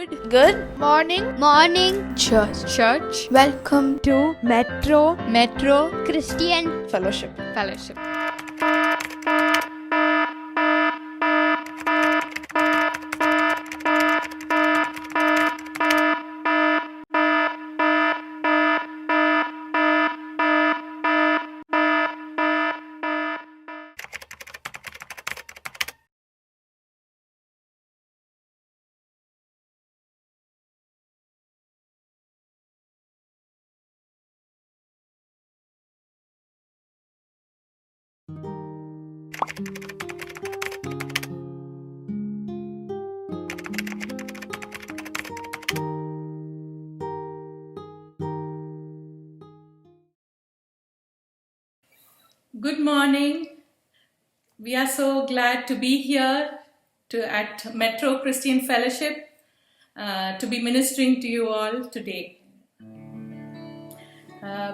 Good morning, church. Welcome to Metro Christian Fellowship. Good morning. We are so glad to be here at Metro Christian Fellowship to be ministering to you all today.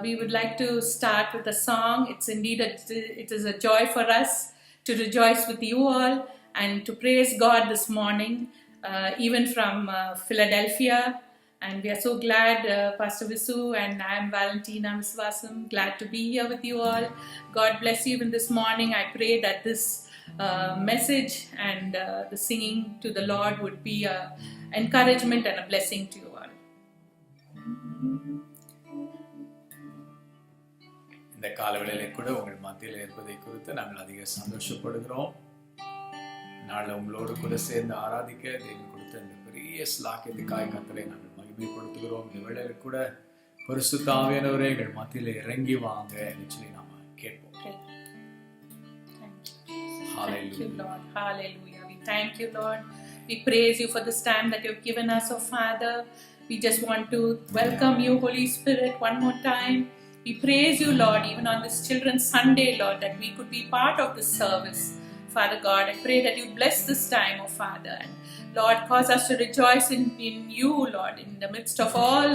We would like to start with a song. It is a joy for us to rejoice with you all and to praise God this morning, even from Philadelphia. And we are so glad, Pastor Visu and I am Valentina Viswasam, glad to be here with you all. God bless you even this morning. I pray that this message and the singing to the Lord would be an encouragement and a blessing to you all. இந்த காலவேளையிலே கூட உங்கள் மத்தியில் இருப்பதை குறித்து நாங்கள் அதிக சந்தோஷப்படுகிறோம். நாளை உங்களோடு கூட சேர்ந்து ஆராதிக்க தேவன் கொடுத்த இந்த பெரிய ஸ்லாக்கியத்துக்காக கர்த்தரை நாங்கள் மகிமைப்படுத்துகிறோம். இந்த வேளையில கூட பரிசுத்த ஆவியானவரே எங்கள் மத்தியிலே இறங்கி வாங்க சொல்லி நாம கேட்போம். Thank you, Lord. Hallelujah. We thank you, Lord. We praise you for this time that you've given us, oh Father. We just want to welcome you, Holy Spirit, one more time. We praise you, Lord, even on this Children's Sunday, Lord, that we could be part of this service. Father God, I pray that you bless this time, oh Father, and Lord, cause us to rejoice in you, Lord, in the midst of all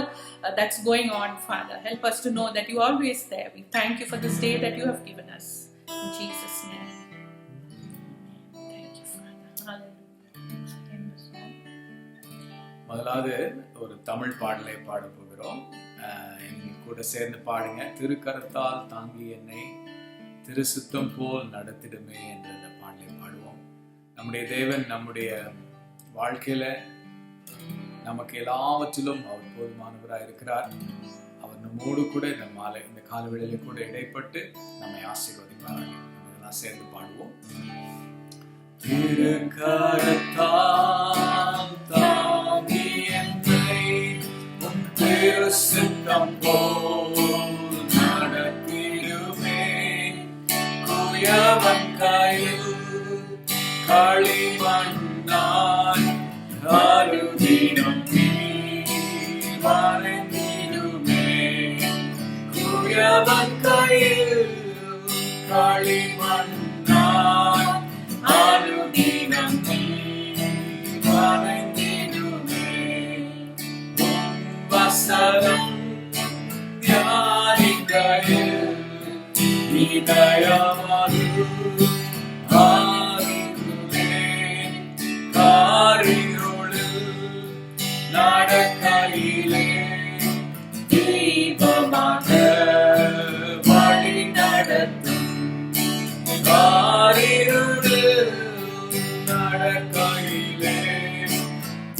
that's going on, Father. Help us to know that you are always there. We thank you for this day that you have given us. In Jesus' name. Thank you, Father. Hallelujah. முதலாவது ஒரு தமிழ் பாடலை பாட போகிறோம். கூட சேர்ந்து பாடுங்க. திருக்கரத்தால் தாங்கி என்னை திருசுத்தம் போல் நடத்திடுமே என்ற இந்த பாடலை பாடுவோம். நம்முடைய தேவன் நம்முடைய வாழ்க்கையில நமக்கு எல்லாவற்றிலும் அவர் போதுமானவராக இருக்கிறார். அவர் நம்மோடு கூட இந்த காலவேளையில கூட இடைப்பட்டு நம்மை ஆசீர்வதிப்பார். இதெல்லாம் சேர்ந்து பாடுவோம். திருக்கரத்தால் தாங்கி என்னை திருசுத்தம் போல் நடத்திடுமே, குயவன் கையில் களிமண்ணாய் அருதினம் நீர் வரைந்திடுமே, குயவன் கையில் களிமண்ணாய் அருதினம் நீர் வரைந்திடுமே, வசனம் தியானிக்கையில் இதயமது ஆறுமே, காரிருளில் நடக்கையிலே தீபமாக வழி நடத்தும், காரிருளில் நடக்கையிலே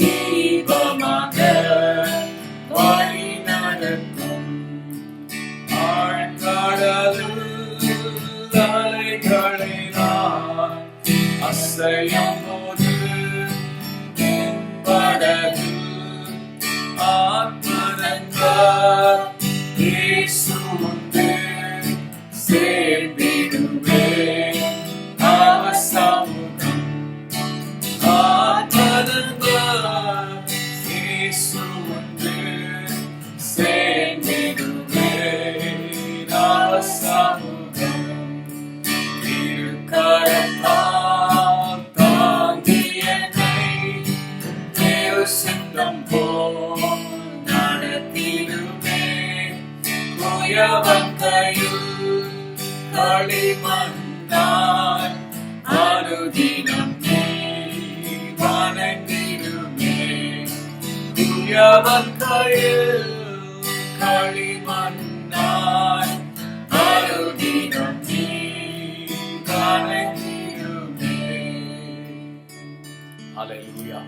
தீபமாக வழி நடத்தும், ஆழ்கடலில் அலைகளை நான் அசையும் போது என் படகில் ஆத்மனந்தார் இயேசு உண்டு சேர்ந்திடுவேன் அவர் சமூகம், ஆத்மனந்தார் இயேசு உண்டு சேர்ந்திடுவேன் அவர் சமூகம், திருக்கரத்தால் தாங்கி என்னை திருசுத்தம் போல் நடத்திடுமே, குயவன் கையில் களிமண்ணாய் அனுதினம் நீ வணங்கிடுமே, எளியவன் கையில் களிமண்ணாய் அனுதினம் நீ கலங்கிடுமே. ஹல்லேலூயா.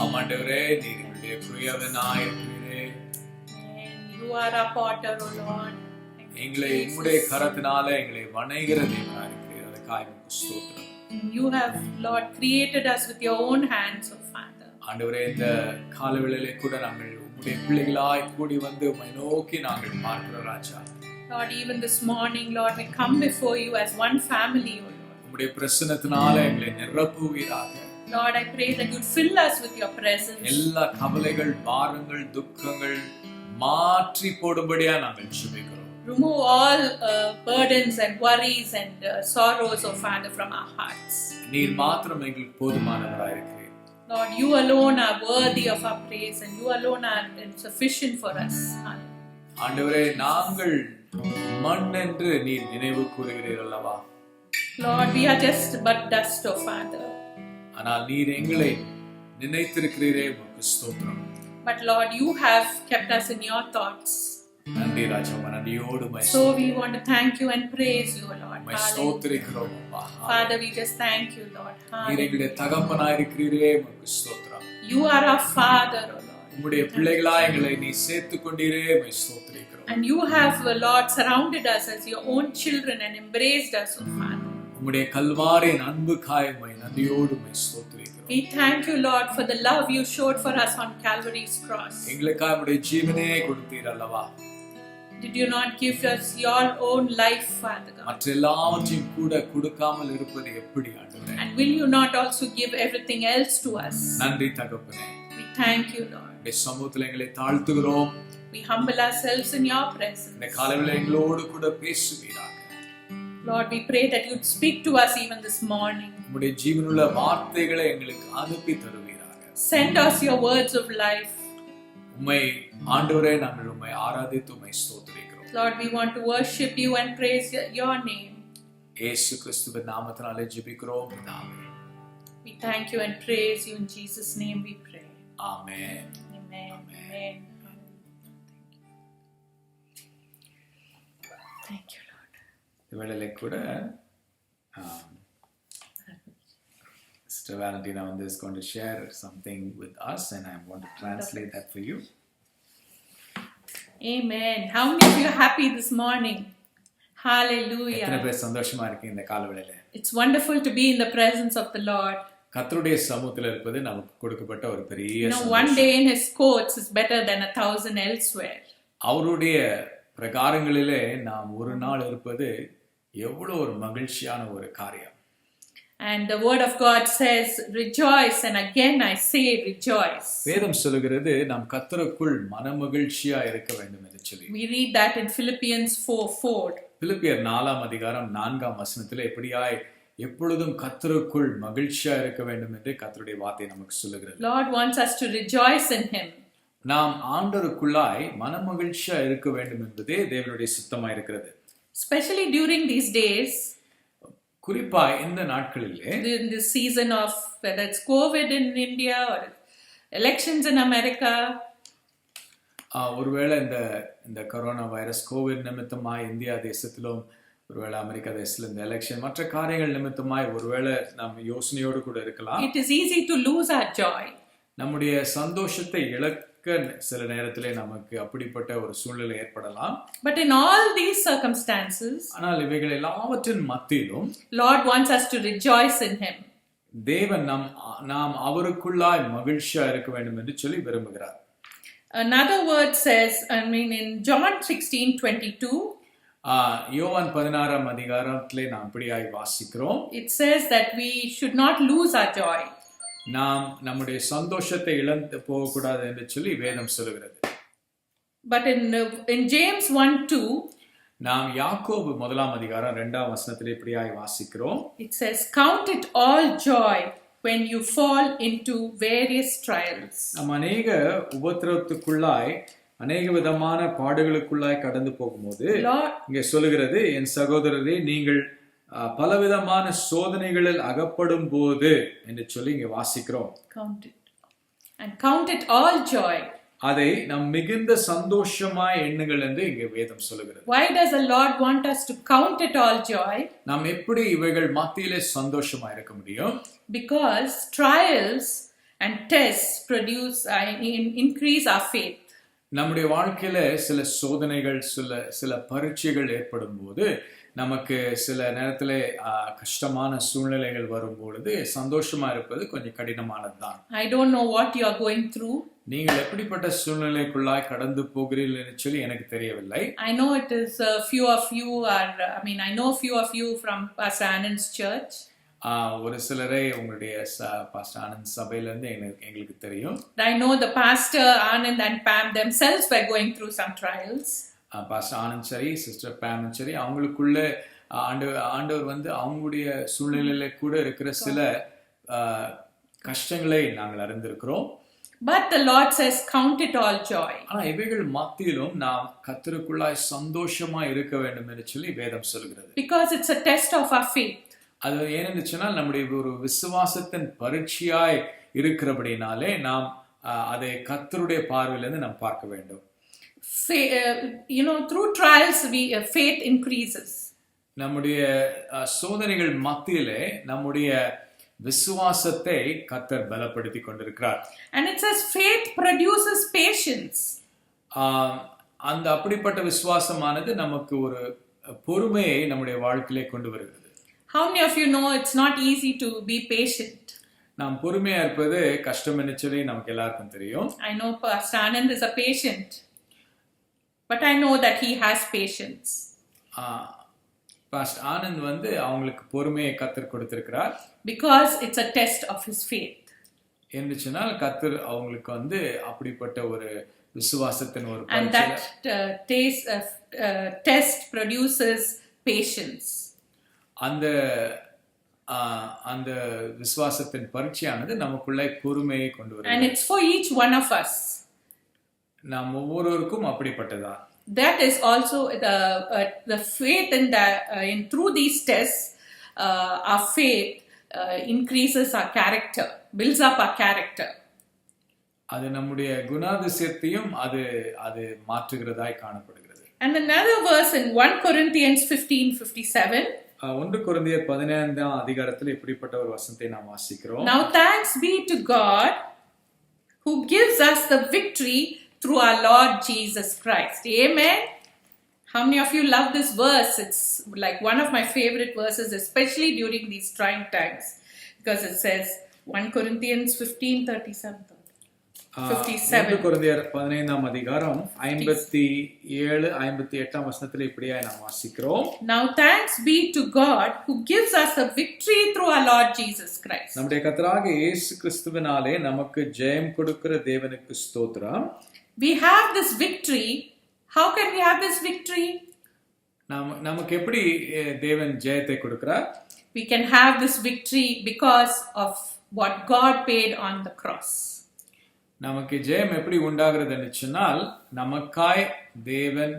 ஆண்டவரே, நீர் எங்களுடைய பிரியவனாய் இருக்கிறீரே. You are our potter, O Lord. எங்களை உம்முடைய கரத்தினால எங்களை வணைகிற தேவனாய் இருக்கிறீர். அதுக்காக உமக்கு ஸ்தோத்திரம். You have, Lord, created us with your own hands, O Father. ஆண்டவரே, இந்த காலவேளையிலே கூட நாங்கள் உம்முடைய பிள்ளைகளாய் கூடி வந்து உம்மை நோக்கி நாங்கள் பார்க்கிறோம் ராஜா. Lord, even this morning, Lord, we come before you as one family, O Lord. உம்முடைய பிரசன்னத்தினால எங்களை நிரப்புவீராக. Lord, I pray that you'd fill us with your presence. எல்லா கவலைகள், பாரங்கள், துக்கங்கள் மாற்றி போடும்படியா நாங்கள் ஜெபிக்கிறோம். Remove all burdens and worries and sorrows, O Father, from our hearts. நீர் மாத்திரம் எங்களுக்கு போதுமானவராய் இருக்கிறீர். Lord, you alone are worthy of our praise and you alone are sufficient for us. ஆண்டவரே, நாங்கள் மண் என்று நீர் நினைவு கூறுகிறீர் அல்லவா? Lord, we are just but dust, O Father. ஆனால் நீர் எங்களை நினைத்திருக்கிறீரே, உமக்கு ஸ்தோத்திரம். But Lord, you have kept us in your thoughts. நன்றி ராஜா, நன்றியோடு So we want to thank you and praise you, Lord. ஸ்தோத்திரிக்கிறோம் அப்பா. Father, we just thank you, Lord. நீர் எங்களுடைய தகப்பனாய் இருக்கிறீரே, உமக்கு ஸ்தோத்திரம். You are our Father, O Lord. உம்முடைய பிள்ளைகளாய் எங்களை நீ சேர்த்துக் கொண்டீரே, உம்மை ஸ்தோத்திரிக்கிறோம். And you have, Lord, surrounded us as your own children and embraced us, O Father. உம்முடைய கல்வாரியின் அன்புக்காய் உம்மை நன்றியோடு உம்மை ஸ்தோத்திரிக்கிறோம். We thank you, Lord, for the love you showed for us on Calvary's cross. எங்களுக்காக உம்முடைய ஜீவனே கொடுத்தீர் அல்லவா? Did you not give us your own life, Father God? மற்ற எல்லாவற்றையும் கூட கொடுக்காமல் இருப்பது எப்படி ஆண்டவரே? And will you not also give everything else to us? நன்றி தகப்பனே. We thank you, Lord. உம்முடைய சமூகத்தில் எங்களை தாழ்த்துகிறோம். We humble ourselves in your presence. இந்த காலையில் எங்களோடு கூட பேசுவீராக. Lord, we pray that you'd speak to us even this morning. உம்முடைய ஜீவனுள்ள வார்த்தைகளை எங்களுக்கு அனுப்பி தருவீராக. Send us your words of life. உம்மை ஆண்டவரே, நாங்கள் உம்மை ஆராதித்து உம்மை ஸ்தோத்திரிக்கிறோம். Lord, we want to worship you and praise your name. இயேசு கிறிஸ்துவின் நாமத்தினாலே ஜெபிக்கிறோம் பிதாவே. We thank you and praise you in Jesus' name we pray. Amen. Amen. Amen. Thank you, Lord. இவளையில கூட Sister Valentina is going to share something with us and I want to translate that for you. Amen. How many of you are happy this morning? Hallelujah. எத்தனை பேர் சந்தோஷமா இருக்கீங்க இந்த காலவேளையில? It's wonderful to be in the presence of the Lord. கர்த்தருடைய சமூகத்தில் இருப்பது நமக்கு கொடுக்கப்பட்ட ஒரு பெரிய சந்தோஷம். One day in his courts is better than 1,000 elsewhere. அவருடைய பிரகாரங்களிலே நாம் ஒரு நாள் இருப்பது எவ்வளவு ஒரு மகிழ்ச்சியான ஒரு காரியம். And the word of God says, rejoice, and again I say rejoice. வேதம் சொல்லுகிறது நாம் கர்த்தருக்குள் மனமகிழ்ச்சியா இருக்க வேண்டும் என்று சொல்லி. We read that in Philippians 4:4. பிலிப்பியர் 4ஆம் அதிகாரம் 4ஆம் வசனத்திலே எப்படியாய் எப்பொழுதும் கர்த்தருக்குள் மகிழ்ச்சியா இருக்க வேண்டும் என்று கர்த்தருடைய வார்த்தை நமக்கு சொல்லுகிறது. Lord wants us to rejoice in him. நாம் ஆண்டவருக்குள்ளாய் மனமகிழ்ச்சியா இருக்க வேண்டும் என்பதே தேவனுடைய சித்தமா இருக்கிறது. Especially during these days, குறிப்பா இந்த நாட்களிலே, in this season of whether it's COVID in India or elections in America, ஒருவேளை இந்த கொரோனா வைரஸ் கோவிட் நிமித்தமாய் இந்தியா தேசத்திலும் ஒருவேளை அமெரிக்கா தேசத்துல இந்த எலெக்ஷன் மற்ற காரியங்கள் நிமித்தமாய் ஒருவேளை நாம் யோசனையோடு கூட இருக்கலாம். it is easy to lose our joy. நம்முடைய சந்தோஷத்தை இழக்க சில நேரத்திலே நமக்கு அப்படிப்பட்ட ஒரு சூழ்நிலை ஏற்படலாம். But in all these circumstances, ஆனால் இவைகள் எல்லாவற்றின் மத்தியிலும் Lord wants us to rejoice in him. தேவன் நாம் அவருக்குள்ளாய் மகிழ்ச்சியா இருக்க வேண்டும் என்று சொல்லி விரும்புகிறார். Another word says, in John 16:22, யோவான் 16ஆம் அதிகாரத்திலே நாம் இப்படியாய் வாசிக்கிறோம். it says that we should not lose our joy. நாம் நம்முடைய சந்தோஷத்தை இழந்து போகக்கூடாது என்று சொல்லி வேதம் சொல்லுகிறது. But in James 1:2, நாம் யாக்கோபு 1ஆம் அதிகாரம் 2ஆம் வசனத்திலே இப்படியாய் வாசிக்கிறோம். it says, count it all joy when you fall into various trials. நாம் அநேக உபத்திரவத்துக்குள்ளாய் அநேக விதமான பாடுகளுக்குள்ளாய் கடந்து போகும்போது இங்கே சொல்லுகிறது, என் சகோதரரே நீங்கள் பலவிதமான சோதனைகளில் அகப்படும் போது என்று சொல்லி இங்க வாசிக்கிறோம். Count it. and count it all joy. அதை நாம் மிகுந்த சந்தோஷமாய் எண்ணுங்கள் என்று இங்கே வேதம் சொல்லுகிறது. Why does the Lord want us to count it all joy? நாம் எப்படி இவைகள் மத்தியிலே சந்தோஷமா இருக்க முடியும்? Because trials and tests increase our faith. நம்முடைய வாழ்க்கையில சில சோதனைகள் சில பரீட்சைகள் ஏற்படும் போது நமக்கு சில நேரத்துல கஷ்டமான சூழ்நிலைகள் வரும் பொழுது சந்தோஷமா இருப்பது கொஞ்சம் கடினமானதுதான். I don't know what you are going through. நீங்கள் எப்படிப்பட்ட சூழ்நிலைக்குள்ளாய் கடந்து போகிறீர்கள் சொல்லி எனக்கு தெரியவில்லை. I know it is few of you are I know few of you from Pastor Anand's church. ஒரு சிலரை உங்களுடைய பாஸ்டர் ஆனந்த் சபையில இருந்து எங்களுக்கு தெரியும். I know the pastor Anand and Pam themselves were going through some trials. Pastor Anand சரி sister பேம் சரி அவங்களுக்குள்ள ஆண்டவர் வந்து அவங்களுடைய சூழ்நிலையில கூட இருக்கிற சில கஷ்டங்களை நாங்கள் அறிந்திருக்கிறோம். But the Lord says count it all joy. ஆனா இவைகள் மத்தியிலும் நாம் கர்த்தருக்குள்ளாய் சந்தோஷமா இருக்க வேண்டும் என்று சொல்லி வேதம் சொல்கிறது. Because it's a test of our faith. அது ஏனென்று சொன்னால் நம்முடைய ஒரு விசுவாசத்தின் பரீட்சையாய் இருக்கிறபடினாலே நாம் அதை கர்த்தருடைய பார்வையிலிருந்து நாம் பார்க்க வேண்டும். Through trials faith increases. நம்முடைய சோதனைகள் மத்தியிலே நம்முடைய விசுவாசத்தை கர்த்தர் பலப்படுத்தி கொண்டிருக்கிறார். And it says faith produces patience. அந்த அப்படிப்பட்ட விசுவாசமானது நமக்கு ஒரு பொறுமையை நம்முடைய வாழ்க்கையிலே கொண்டு வருகிறது. How many of you know it's not easy to be patient? நாம் பொறுமையா இருப்பது கஷ்டம் என்று சொல்லி நமக்கு எல்லாருக்கும் தெரியும். I know Pastor Anand is a patient. But I know that he has patience. Pastor Anand வந்து அவங்களுக்கு பொறுமையை கர்த்தர் கொடுத்திருக்கிறார். Because it's a test of his faith. என்று சொன்னால் கர்த்தர் அவங்களுக்கு வந்து அப்படிப்பட்ட ஒரு விசுவாசத்தின் ஒரு And that test produces patience. அந்த விசுவாசத்தின் பரீட்சையானது நமக்குள்ளே பொறுமையை கொண்டு வருகிறது. And it's for each one of us. நாம் ஒவ்வொருவருக்கும் அப்படிப்பட்டதா. That is also the faith in through these tests our faith increases our character, builds up our character. அது நம்முடைய குணாதிசயத்தையும் அது மாற்றுகிறதாய் காணப்படுகிறது. And another verse in 1 Corinthians 15:57. 1 கொரிந்தியர் 15ஆம் அதிகாரத்தில் இப்படிப்பட்ட ஒரு வசனத்தை நாம் வாசிக்கிறோம். Now thanks be to God who gives us the victory through our Lord Jesus Christ. Amen. How many of you love this verse? It's like one of my favorite verses, especially during these trying times, because it says 1 Corinthians 15:37. 1 கொரிந்தியர் 15ஆம் அதிகாரம் 57 58ஆம் வசனத்தில் இப்படியாய் நாம் வாசிக்கிறோம். Now thanks be to God who gives us a victory through our Lord Jesus Christ. நம்முடைய கர்த்தராகிய இயேசு கிறிஸ்துவினாலே நமக்கு ஜெயம் கொடுக்கிற தேவனுக்கு ஸ்தோத்திரம். We have this victory. How can we have this victory? நமக்கு எப்படி தேவன் ஜெயத்தை கொடுக்கிறார்? We can have this victory because of what God paid on the cross. நமக்கு ஜெயம் எப்படி உண்டாகிறது என்று சொன்னால் நமக்காய் தேவன்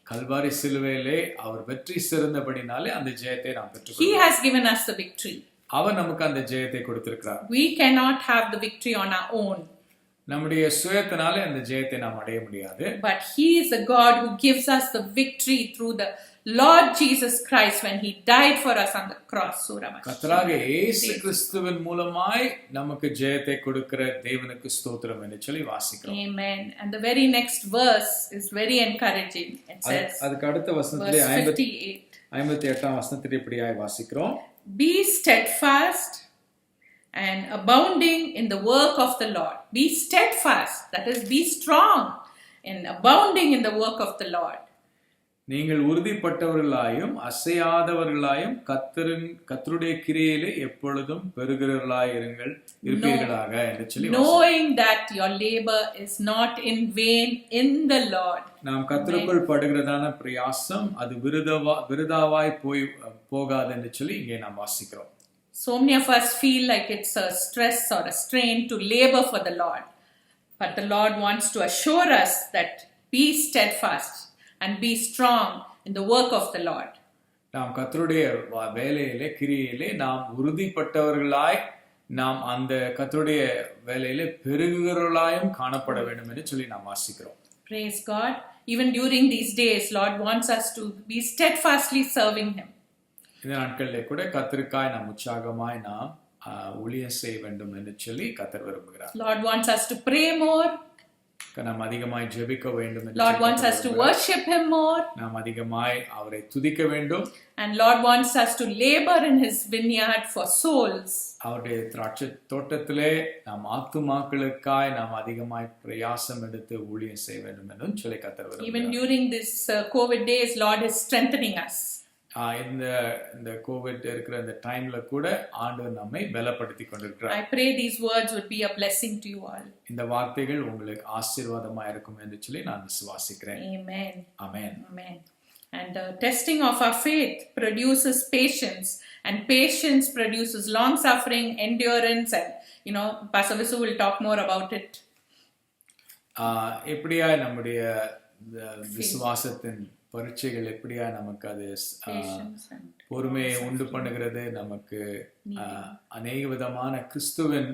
கல்வாரி சிலுவையிலே அவர் வெற்றி சிறந்தபடினாலே அந்த ஜெயத்தை நாம் பெற்றுக்கொள்கிறோம். He has given us the victory. அவர் நமக்கு அந்த ஜெயத்தை கொடுத்திருக்கிறார். We cannot have the victory on our own. நம்முடைய சுயத்தினாலே அந்த ஜெயத்தை நாம் அடைய முடியாது. But he is the God who gives us the victory through the Lord Jesus Christ when he died for us on the cross. கர்த்தராகிய இயேசு கிறிஸ்துவின் மூலமாய் நமக்கு ஜெயத்தை கொடுக்கிற தேவனுக்கு ஸ்தோத்திரம் என்று சொல்லி வாசிக்கிறோம். Amen. And the very next verse is very encouraging. It says, அதுக்கு அடுத்த வசனத்திலே 58ஆம் வசனத்திலே இப்படியாய் வாசிக்கிறோம். Be steadfast and abounding in the work of the Lord. Be steadfast, that is, be strong and abounding in the work of the Lord. நீங்கள் உறுதிப்பட்டவர்களாயும் அசையாதவர்களாயும் கர்த்தருடைய கிரியையிலே எப்பொழுதும் இருப்பீர்களாக என்று சொல்லி knowing that your labor is not in vain in the Lord. நாம் கர்த்தருக்குள் படுகிறதான பிரயாசம் அது விருதாவாய் போகாது என்று சொல்லி இங்கே நாம் வாசிக்கிறோம். So many of us feel like it's a stress or a strain to labor for the Lord. But the Lord wants to assure us that be steadfast and be strong in the work of the Lord. நாம் கர்த்தருடைய வேலையிலே கிரியையிலே நாம் உறுதிப்பட்டவர்களாய் நாம் அந்த கர்த்தருடைய வேலையில பெருகுகிறவர்களாயும் காணப்பட வேண்டும் என்று சொல்லி நாம் வாசிக்கிறோம். Praise God. Even during these days, Lord wants us to be steadfastly serving Him. இந்த நாட்களிலே கூட கர்த்தருக்காய் நாம் உற்சாகமாய் நாம் ஊழியம் செய்ய வேண்டும் என்று சொல்லி கர்த்தர் விரும்புகிறார். Lord wants us to pray more. நாம் அதிகமாய் ஜெபிக்க வேண்டும். Lord wants us to worship Him more. நாம் அதிகமாய் அவரை துதிக்க வேண்டும். And Lord wants us to labor in His vineyard for souls. அவருடைய திராட்சை தோட்டத்திலே நாம் ஆத்துமாக்களுக்காய் நாம் அதிகமாய் பிரயாசம் எடுத்து ஊழியம் செய்ய வேண்டும் என்று சொல்லி கர்த்தர் விரும்புகிறார். Even during this COVID days, Lord is strengthening us. இந்த கோவிட் இருக்கிற இந்த டைம்ல கூட ஆண்டவர் நம்மை பலப்படுத்தி கொண்டிருக்கிறார். I pray these words would be a blessing to you all. இந்த வார்த்தைகள் உங்களுக்கு ஆசீர்வாதமா இருக்கும் என்று சொல்லி நான் விசுவாசிக்கிறேன். Amen. Amen. Amen. And the testing of our faith produces patience, and patience produces long suffering, endurance, and Pastor Visu will talk more about it. எப்படியா நம்முடைய விசுவாசத்தின் பரீட்சைகள் எப்படியா நமக்கு அது பொறுமையை உண்டு பண்ணுகிறது, நமக்கு அநேக விதமான கிறிஸ்துவின்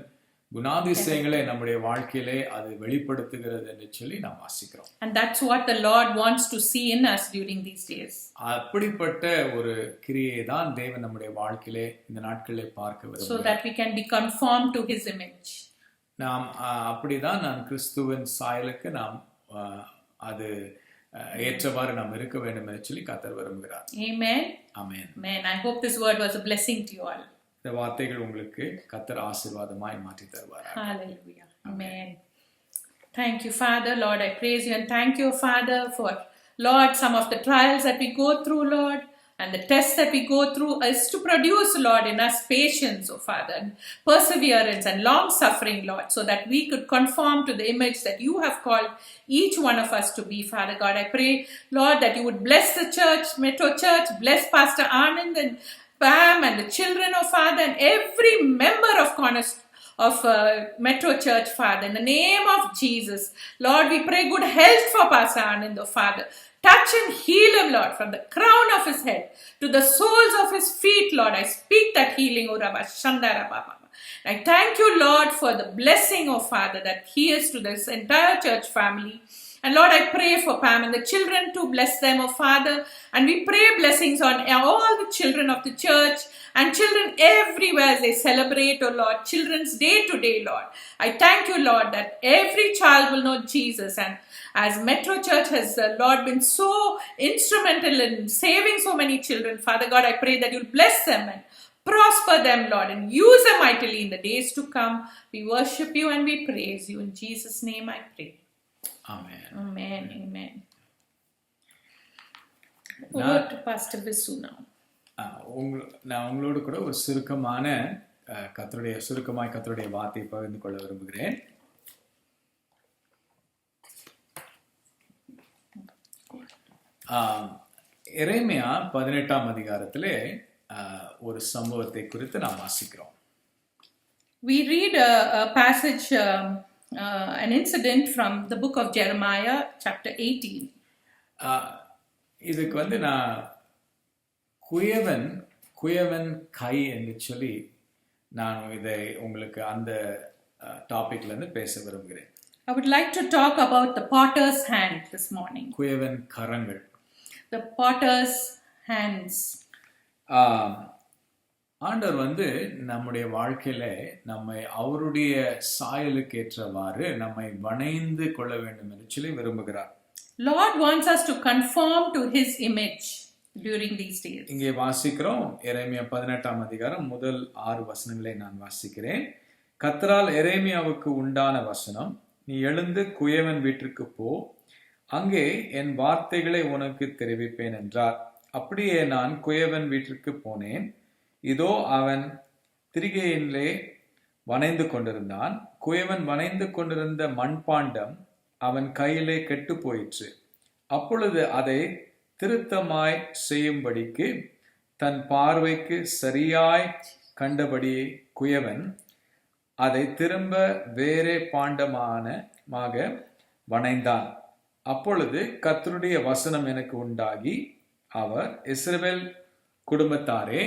குணாதிசயங்களை நம்முடைய வாழ்க்கையிலே அது வெளிப்படுத்துகிறது என்று சொல்லி நாம் வாசிக்கிறோம். And that's what the Lord wants to see in us during these days. அப்படிப்பட்ட ஒரு கிரியை தான் தேவன் நம்முடைய வாழ்க்கையிலே இந்த நாட்களிலே பார்க்க விரும்புகிறார். So that we can be conformed to His image. நாம் அப்படிதான் நாம் கிறிஸ்துவின் சாயலுக்கு நாம் அது ஏற்றவாறு நாம் இருக்க வேண்டும் என்று சொல்லி கர்த்தர் விரும்புகிறார். Amen. Amen. Amen. I hope this word was a blessing to you all. இந்த வார்த்தைகள் உங்களுக்கு கர்த்தர் ஆசீர்வாதமாய் மாற்றி தருவார். Hallelujah. Amen. Thank you, Father. Lord, I praise you and thank you, Father, for Lord, some of the trials that we go through, Lord, and the tests that we go through is to produce, Lord, in us patience, oh Father, and perseverance and long suffering, Lord, so that we could conform to the image that you have called each one of us to be, Father God. I pray, Lord, that you would bless the church, Metro Church, bless Pastor Anand and Pam and the children, oh Father, and every member of Metro Church, Father, in the name of Jesus. Lord, we pray good health for Pastor Anand, oh Father. Touch and heal him, Lord, from the crown of his head to the soles of his feet, Lord. I speak that healing, O Rabba Shandara Baba. I thank you, Lord, for the blessing, O Father, that he is to this entire church family. And Lord, I pray for Pam and the children to bless them, O Father. And we pray blessings on all the children of the church and children everywhere as they celebrate, O Lord, Children's Day today, Lord. I thank you, Lord, that every child will know Jesus. And as Metro Church has, Lord, been so instrumental in saving so many children, Father God, I pray that you'll bless them and prosper them, Lord, and use them mightily in the days to come. We worship you and we praise you. In Jesus' name I pray. Amen. Amen. Amen. Over to Pastor Visu now. நான் உங்களோடு கூட ஒரு கர்த்தருடைய வார்த்தையை பகிர்ந்து கொள்ள விரும்புகிறேன். எரேமியா 18ஆம் அதிகாரத்திலே ஒரு சம்பவத்தை குறித்து நாம் வாசிக்கிறோம். We read a passage, an incident from the book of Jeremiah, chapter 18. இதுக்கு நான் குயவன் கை என்று சொல்லி நான் இதை உங்களுக்கு அந்த டாபிக்ல இருந்து பேச விரும்புகிறேன். I would like to talk about the potter's hand this morning. குயவன் கரங்கள். The potter's hands. ஆண்டவர் நம்முடைய வாழ்க்கையில நம்மை அவருடைய சாயலுக்கு ஏற்றவாறு நம்மை வணைந்து கொள்ள வேண்டும் என்று சொல்லி விரும்புகிறார். Lord wants us to conform to his image during these days. இங்கே வாசிக்கிறோம் எரேமியா 18ஆம் அதிகாரம் முதல் 6 வசனங்களை நான் வாசிக்கிறேன். கர்த்தரால் எரேமியாவுக்கு உண்டான வசனம், நீ எழுந்து குயவன் வீட்டிற்கு போ, அங்கே என் வார்த்தைகளை உனக்கு தெரிவிப்பேன் என்றார். அப்படியே நான் குயவன் வீட்டிற்கு போனேன். இதோ அவன் திரிகையிலே வணைந்து கொண்டிருந்தான். குயவன் வணைந்து கொண்டிருந்த மண்பாண்டம் அவன் கையிலே கெட்டு போயிற்று. அப்பொழுது அதை திருத்தமாய் செய்யும்படிக்கு தன் பார்வைக்கு சரியாய் கண்டபடி குயவன் அதை திரும்ப வேறே பாண்டமாக வணைந்தான். அப்பொழுது கர்த்தருடைய வசனம் எனக்கு உண்டாகி, அவர் இஸ்ரவேல் குடும்பத்தாரே,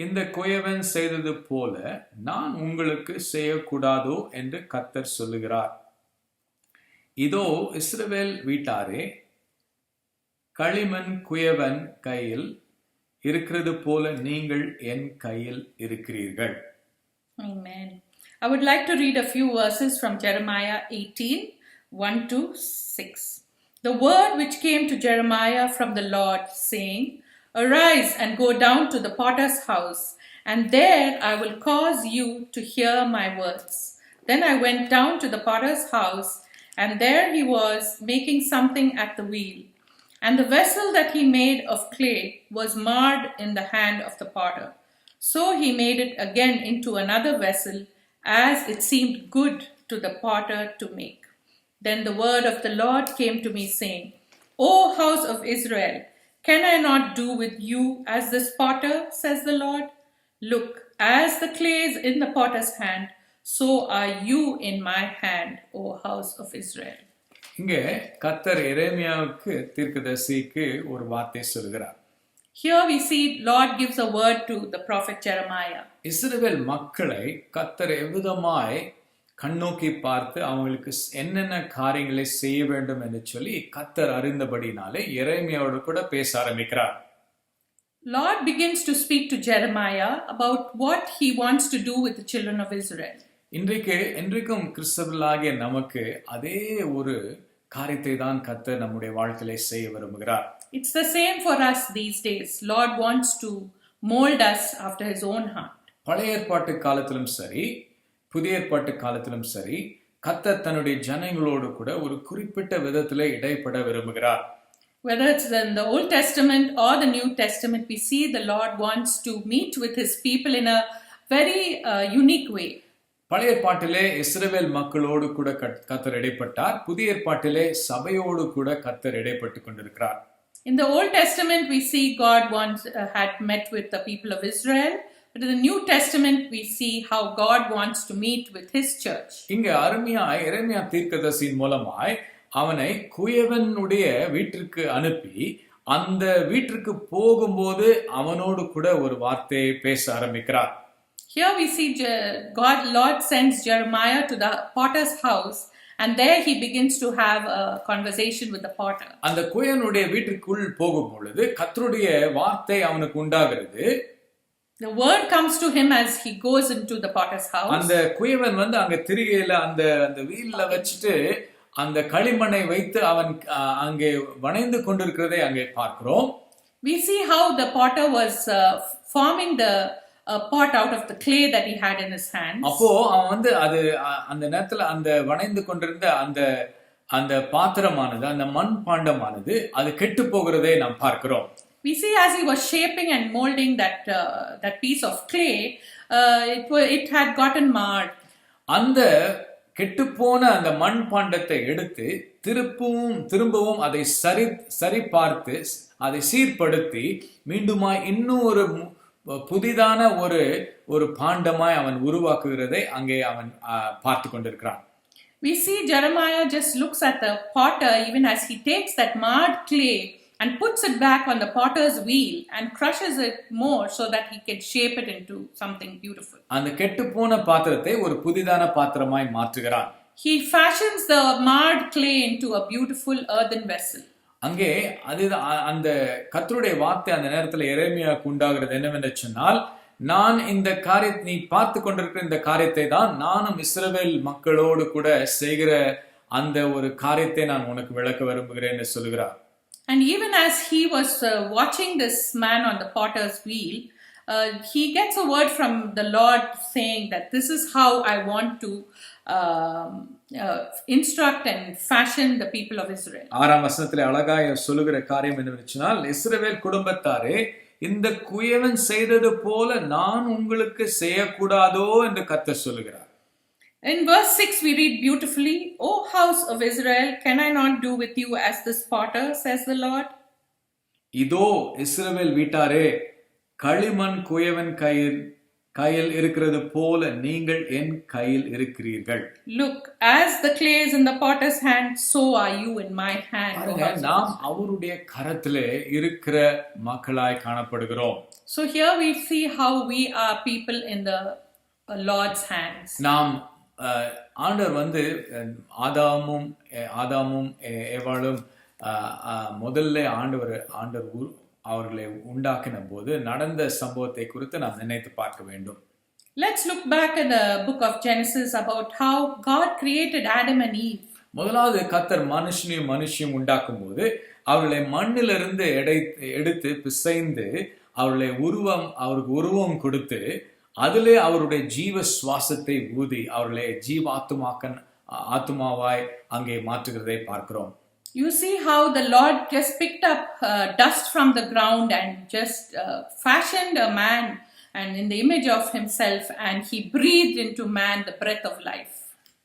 இந்த குயவன் செய்தது போல நான் உங்களுக்கு செய்யக்கூடாதோ என்று கர்த்தர் சொல்லுகிறார். இதோ இஸ்ரவேல் வீட்டாரே, களிமண் குயவன் கையில் இருக்கிறது போல நீங்கள் என் கையில் இருக்கிறீர்கள். Amen. I would like to read a few verses from Jeremiah 18, 1 to 6. The word which came to Jeremiah from the Lord, saying, Arise and go down to the potter's house, and there I will cause you to hear my words. Then I went down to the potter's house, and there he was making something at the wheel. And the vessel that he made of clay was marred in the hand of the potter. So he made it again into another vessel, as it seemed good to the potter to make. Then the word of the Lord came to me, saying, O house of Israel, can I not do with you as this potter, says the Lord? Look, as the clay is in the potter's hand, so are you in my hand, O house of Israel. இங்கே கர்த்தர் எரேமியாவுக்கு தீர்க்கதரிசிக்கு ஒரு வார்த்தை சொல்கிறார். Here we see Lord gives a word to the prophet Jeremiah. இஸ்ரவேல் மக்களை கர்த்தர் எவ்விதமாய் கண்ணோக்கி பார்த்து அவங்களுக்கு என்னென்ன காரியங்களை செய்ய வேண்டும் என்று சொல்லி கர்த்தர் அறிந்தபடினாலே எரேமியாவோடு கூட பேச ஆரம்பிக்கிறார். Lord begins to speak to Jeremiah about what he wants to do with the children of Israel. இன்றைக்கும் கிறிஸ்தவர்களாகிய நமக்கு அதே ஒரு காரியத்தை தான் கர்த்தர் நம்முடைய வாழ்க்கையிலே செய்ய விரும்புகிறார். It's the same for us these days. Lord wants to mold us after his own heart. பழைய ஏற்பாட்டு காலத்திலும் சரி, புதிய ஏற்பாட்டு காலத்திலும் சரி, கர்த்தர் தன்னுடைய ஜனங்களோடு கூட ஒரு குறிப்பிட்ட விதத்திலே இடைப்பட விரும்புகிறார். Whether it's in the Old Testament or the New Testament, we see the Lord wants to meet with his people in a very unique way. பழைய ஏற்பாட்டிலே இஸ்ரவேல் மக்களோடு கூட கர்த்தர் இடைப்பட்டார். புதிய ஏற்பாட்டிலே சபையோடு கூட கர்த்தர் இடைப்பட்டு கொண்டிருக்கிறார். In the Old Testament, we see God once had met with the people of Israel. But in the New Testament, we see how God wants to meet with his church. இங்க அருமையாய் எரேமியா தீர்க்கதரிசியின் மூலமாய் அவனை குயவனுடைய வீட்டிற்கு அனுப்பி அந்த வீட்டிற்கு போகும்போது அவனோடு கூட ஒரு வார்த்தையை பேச ஆரம்பிக்கிறார். Here we see Lord sends Jeremiah to the potter's house, and there he begins to have a conversation with the potter. அந்த குயவனுடைய வீட்டிற்குள் போகும் பொழுது கர்த்தருடைய வார்த்தை அவனுக்கு உண்டாகிறது. The word comes to him as he goes into the potter's house. அந்த குயவன் வந்து அங்க திரிகையில அந்த வீல்ல வச்சிட்டு அந்த களிமண்ணை வைத்து அவன் அங்கே வணைந்து கொண்டிருக்கிறதை அங்கே பார்க்கிறோம். We see how the potter was forming the pot out of the clay that he had in his hands. அப்போ அவன் வந்து அது அந்த நேரத்துல அந்த வணைந்து கொண்டிருந்த அந்த பாத்திரமானது, அந்த மண் பாண்டமானது அது கெட்டு போகிறதை நாம் பார்க்கிறோம். We see as he was shaping and molding that piece of clay, it had gotten marred. அந்த கெட்டுப்போன அந்த மண் பாண்டத்தை எடுத்து திரும்பவும் அதை சரி பார்த்து அதை சீர்படுத்தி மீண்டுமாய் இன்னும் ஒரு புதிதான ஒரு பாண்டமாய் அவன் உருவாக்குகிறதை அங்கே அவன் பார்த்து கொண்டிருக்கிறான். We see Jeremiah just looks at the potter even as he takes that marred clay and puts it back on the potter's wheel and crushes it more so that he can shape it into something beautiful. அந்த கெட்டுப்போன பாத்திரத்தை ஒரு புதிதான பாத்திரமாய் மாற்றுகிறான். He fashions the marred clay into a beautiful earthen vessel. அங்கே அந்த கர்த்தருடைய வார்த்தை அந்த நேரத்தில் எரேமியாவுக்கு உண்டாகிறது என்னவென்று சொன்னால், நான் இந்த காரியத்தை நீ பார்த்து கொண்டிருக்கிற இந்த காரியத்தை தான் நானும் இஸ்ரவேல் மக்களோடு கூட செய்கிற அந்த ஒரு காரியத்தை நான் உனக்கு விளக்க விரும்புகிறேன் என்று சொல்கிறார். And even as he was watching this man on the potter's wheel, he gets a word from the Lord saying that this is how I want to instruct and fashion the people of Israel. 6ஆம் வசனத்திலே அழகாய் சொல்லுகிற காரியம் என்னவென்று சொன்னால், இஸ்ரவேல் குடும்பத்தாரே, இந்த குயவன் செய்தது போல நான் உங்களுக்கு செய்யக்கூடாதோ என்று கர்த்தர் சொல்லுகிறார். In verse 6 we read beautifully, O house of Israel, can I not do with you as this potter, says the Lord? இதோ இஸ்ரவேல் வீட்டாரே, களிமண் குயவன் கையில் இருக்கிறது போல நீங்கள் என் கையில் இருக்கிறீர்கள். Look, as the clay is in the potter's hand, so are you in my hand. பாருங்க, நாம் அவருடைய கரத்திலே இருக்கிற மக்களாய் காணப்படுகிறோம். So here we see how we are people in the Lord's hands. நாம் ஆண்டவர் ஆதாமும் ஏவாளும் முதல்ல ஆண்டவர் அவர்களை உண்டாக்கின போது நடந்த சம்பவத்தை குறித்து நாம் நினைத்து பார்க்க வேண்டும். Let's look back in the book of Genesis about how God created Adam and Eve. முதலாவது கர்த்தர் மனுஷியும் உண்டாக்கும் போது அவர்களை மண்ணிலிருந்து எடுத்து பிசைந்து அவருக்கு உருவம் கொடுத்து அதிலே அவருடைய ஜீவ சுவாசத்தை ஊதி அவர்களை ஆத்துமாவாய் அங்கே மாற்றுகிறதை பார்க்கிறோம். You see how the Lord just picked up dust from the ground and just fashioned a man and in the image of himself, and he breathed into man the breath of life.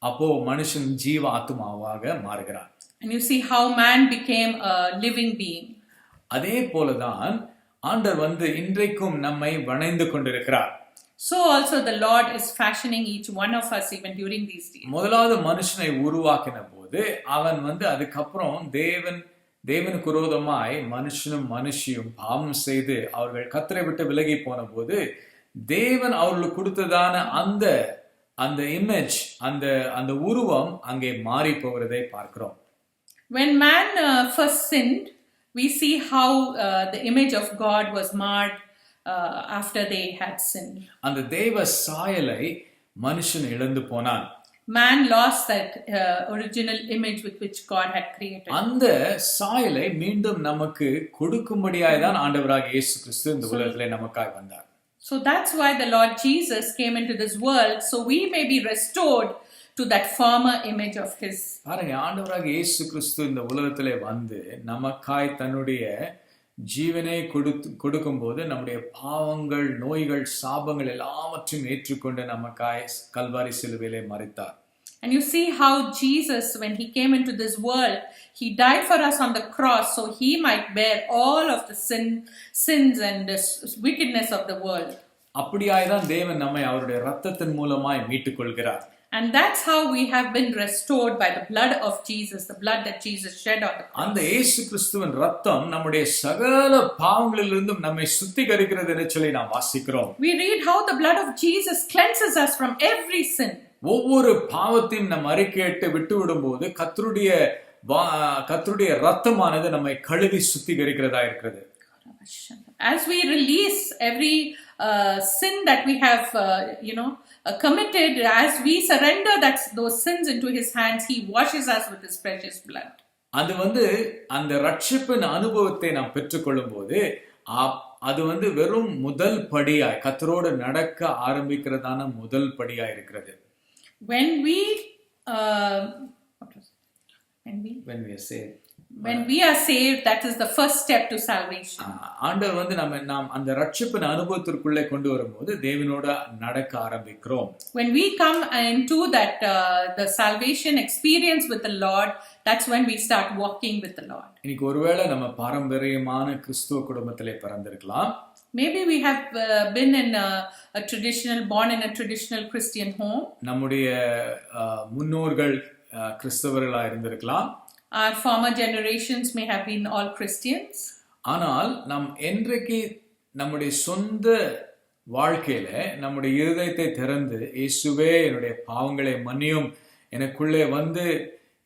அப்போ மனுஷன் ஜீவ ஆத்துமாவாக மாறுகிறான். And you see how man became a living being. அதே போலதான் ஆண்டவர் இன்றைக்கும் நம்மை வணைந்து கொண்டிருக்கிறார். So also the Lord is fashioning each one of us even during these days. முதலாவது மனுஷனை உருவாக்கின போது அவன் அதுக்கப்புறம் தேவனுக்கு விரோதமாய் மனுஷியும் பாவம் செய்து அவர்கள் கர்த்தரை விட்டு விலகி போன போது தேவன் அவர்களுக்கு கொடுத்ததான அந்த இமேஜ் அந்த உருவம் அங்கே மாறி போகிறதை பார்க்கிறோம். When man first sinned, we see how the image of God was marred after they had sinned. அந்த தேவ சாயலை மனுஷன் இழந்து போனான். Man lost that original image with which God had created. அந்த சாயலை மீண்டும் நமக்கு கொடுக்கும்படியாய் தான் ஆண்டவராகிய இயேசு கிறிஸ்து இந்த உலகத்திலே நமக்காய் வந்தார். So that's why the Lord Jesus came into this world, so we may be restored to that former image of his. பாருங்க, ஆண்டவராகிய இயேசு கிறிஸ்து இந்த உலகத்திலே நமக்காய் தன்னுடைய ஜீவனை கொடுக்கும்போது நம்முடைய பாவங்கள், நோய்கள், சாபங்கள் எல்லாவற்றையும் ஏற்றுக்கொண்டு நமக்காய் கல்வாரி சிலுவையிலே மரித்தார். And you see how Jesus, when he came into this world, he died for us on the cross so he might bear all of the sins and the wickedness of the world. அப்படியாய்தான் தேவன் நம்மை அவருடைய இரத்தத்தின் மூலமாய் மீட்டுக் கொள்கிறார். And that's how we have been restored by the blood of Jesus, the blood that Jesus shed on the cross. அந்த இயேசு கிறிஸ்துவின் இரத்தம் நம்முடைய சகல பாவங்களிலிருந்தும் நம்மை சுத்திகரிக்கிறது என்று சொல்லி நாம் வாசிக்கிறோம். We read how the blood of Jesus cleanses us from every sin. ஒவ்வொரு பாவத்தையும் நாம் அறிக்கையிட்டு விட்டு விடும்போது கர்த்தருடைய இரத்தமானது நம்மை கழுவி சுத்திகரிக்கிறதா இருக்கிறது. As we release every sin that we have committed, as we surrender those sins into his hands, he washes us with his precious blood. அது அந்த ரட்சிப்பின் அனுபவத்தை நாம் பெற்றுக்கொள்ளும் போது அது வெறும் முதல் படியாய் கர்த்தரோடு நடக்க ஆரம்பிக்கிறதான முதல் படியாய் இருக்கிறது. When we are saved, that is the first step to salvation. ஆண்டவர் நாம் அந்த ரட்சிப்பின் அனுபவத்திற்குள்ளே கொண்டு வரும்போது தேவனோட நடக்க ஆரம்பிக்கிறோம். When we come into that the salvation experience with the Lord, that's when we start walking with the Lord. இன்னைக்கு ஒருவேளை நம்ம பாரம்பரியமான கிறிஸ்துவ குடும்பத்திலே பிறந்திருக்கலாம். Maybe we have been in born in a traditional Christian home. நம்முடைய முன்னோர்கள் கிறிஸ்தவர்களா இருந்திருக்கலாம். Our former generations may have been all Christians. ஆனால் நாம் என்றைக்கு நம்முடைய சொந்த வாழ்க்கையில நம்முடைய இருதயத்தை திறந்து இயேசுவே என்னுடைய பாவங்களை மன்னியும், எனக்குள்ளே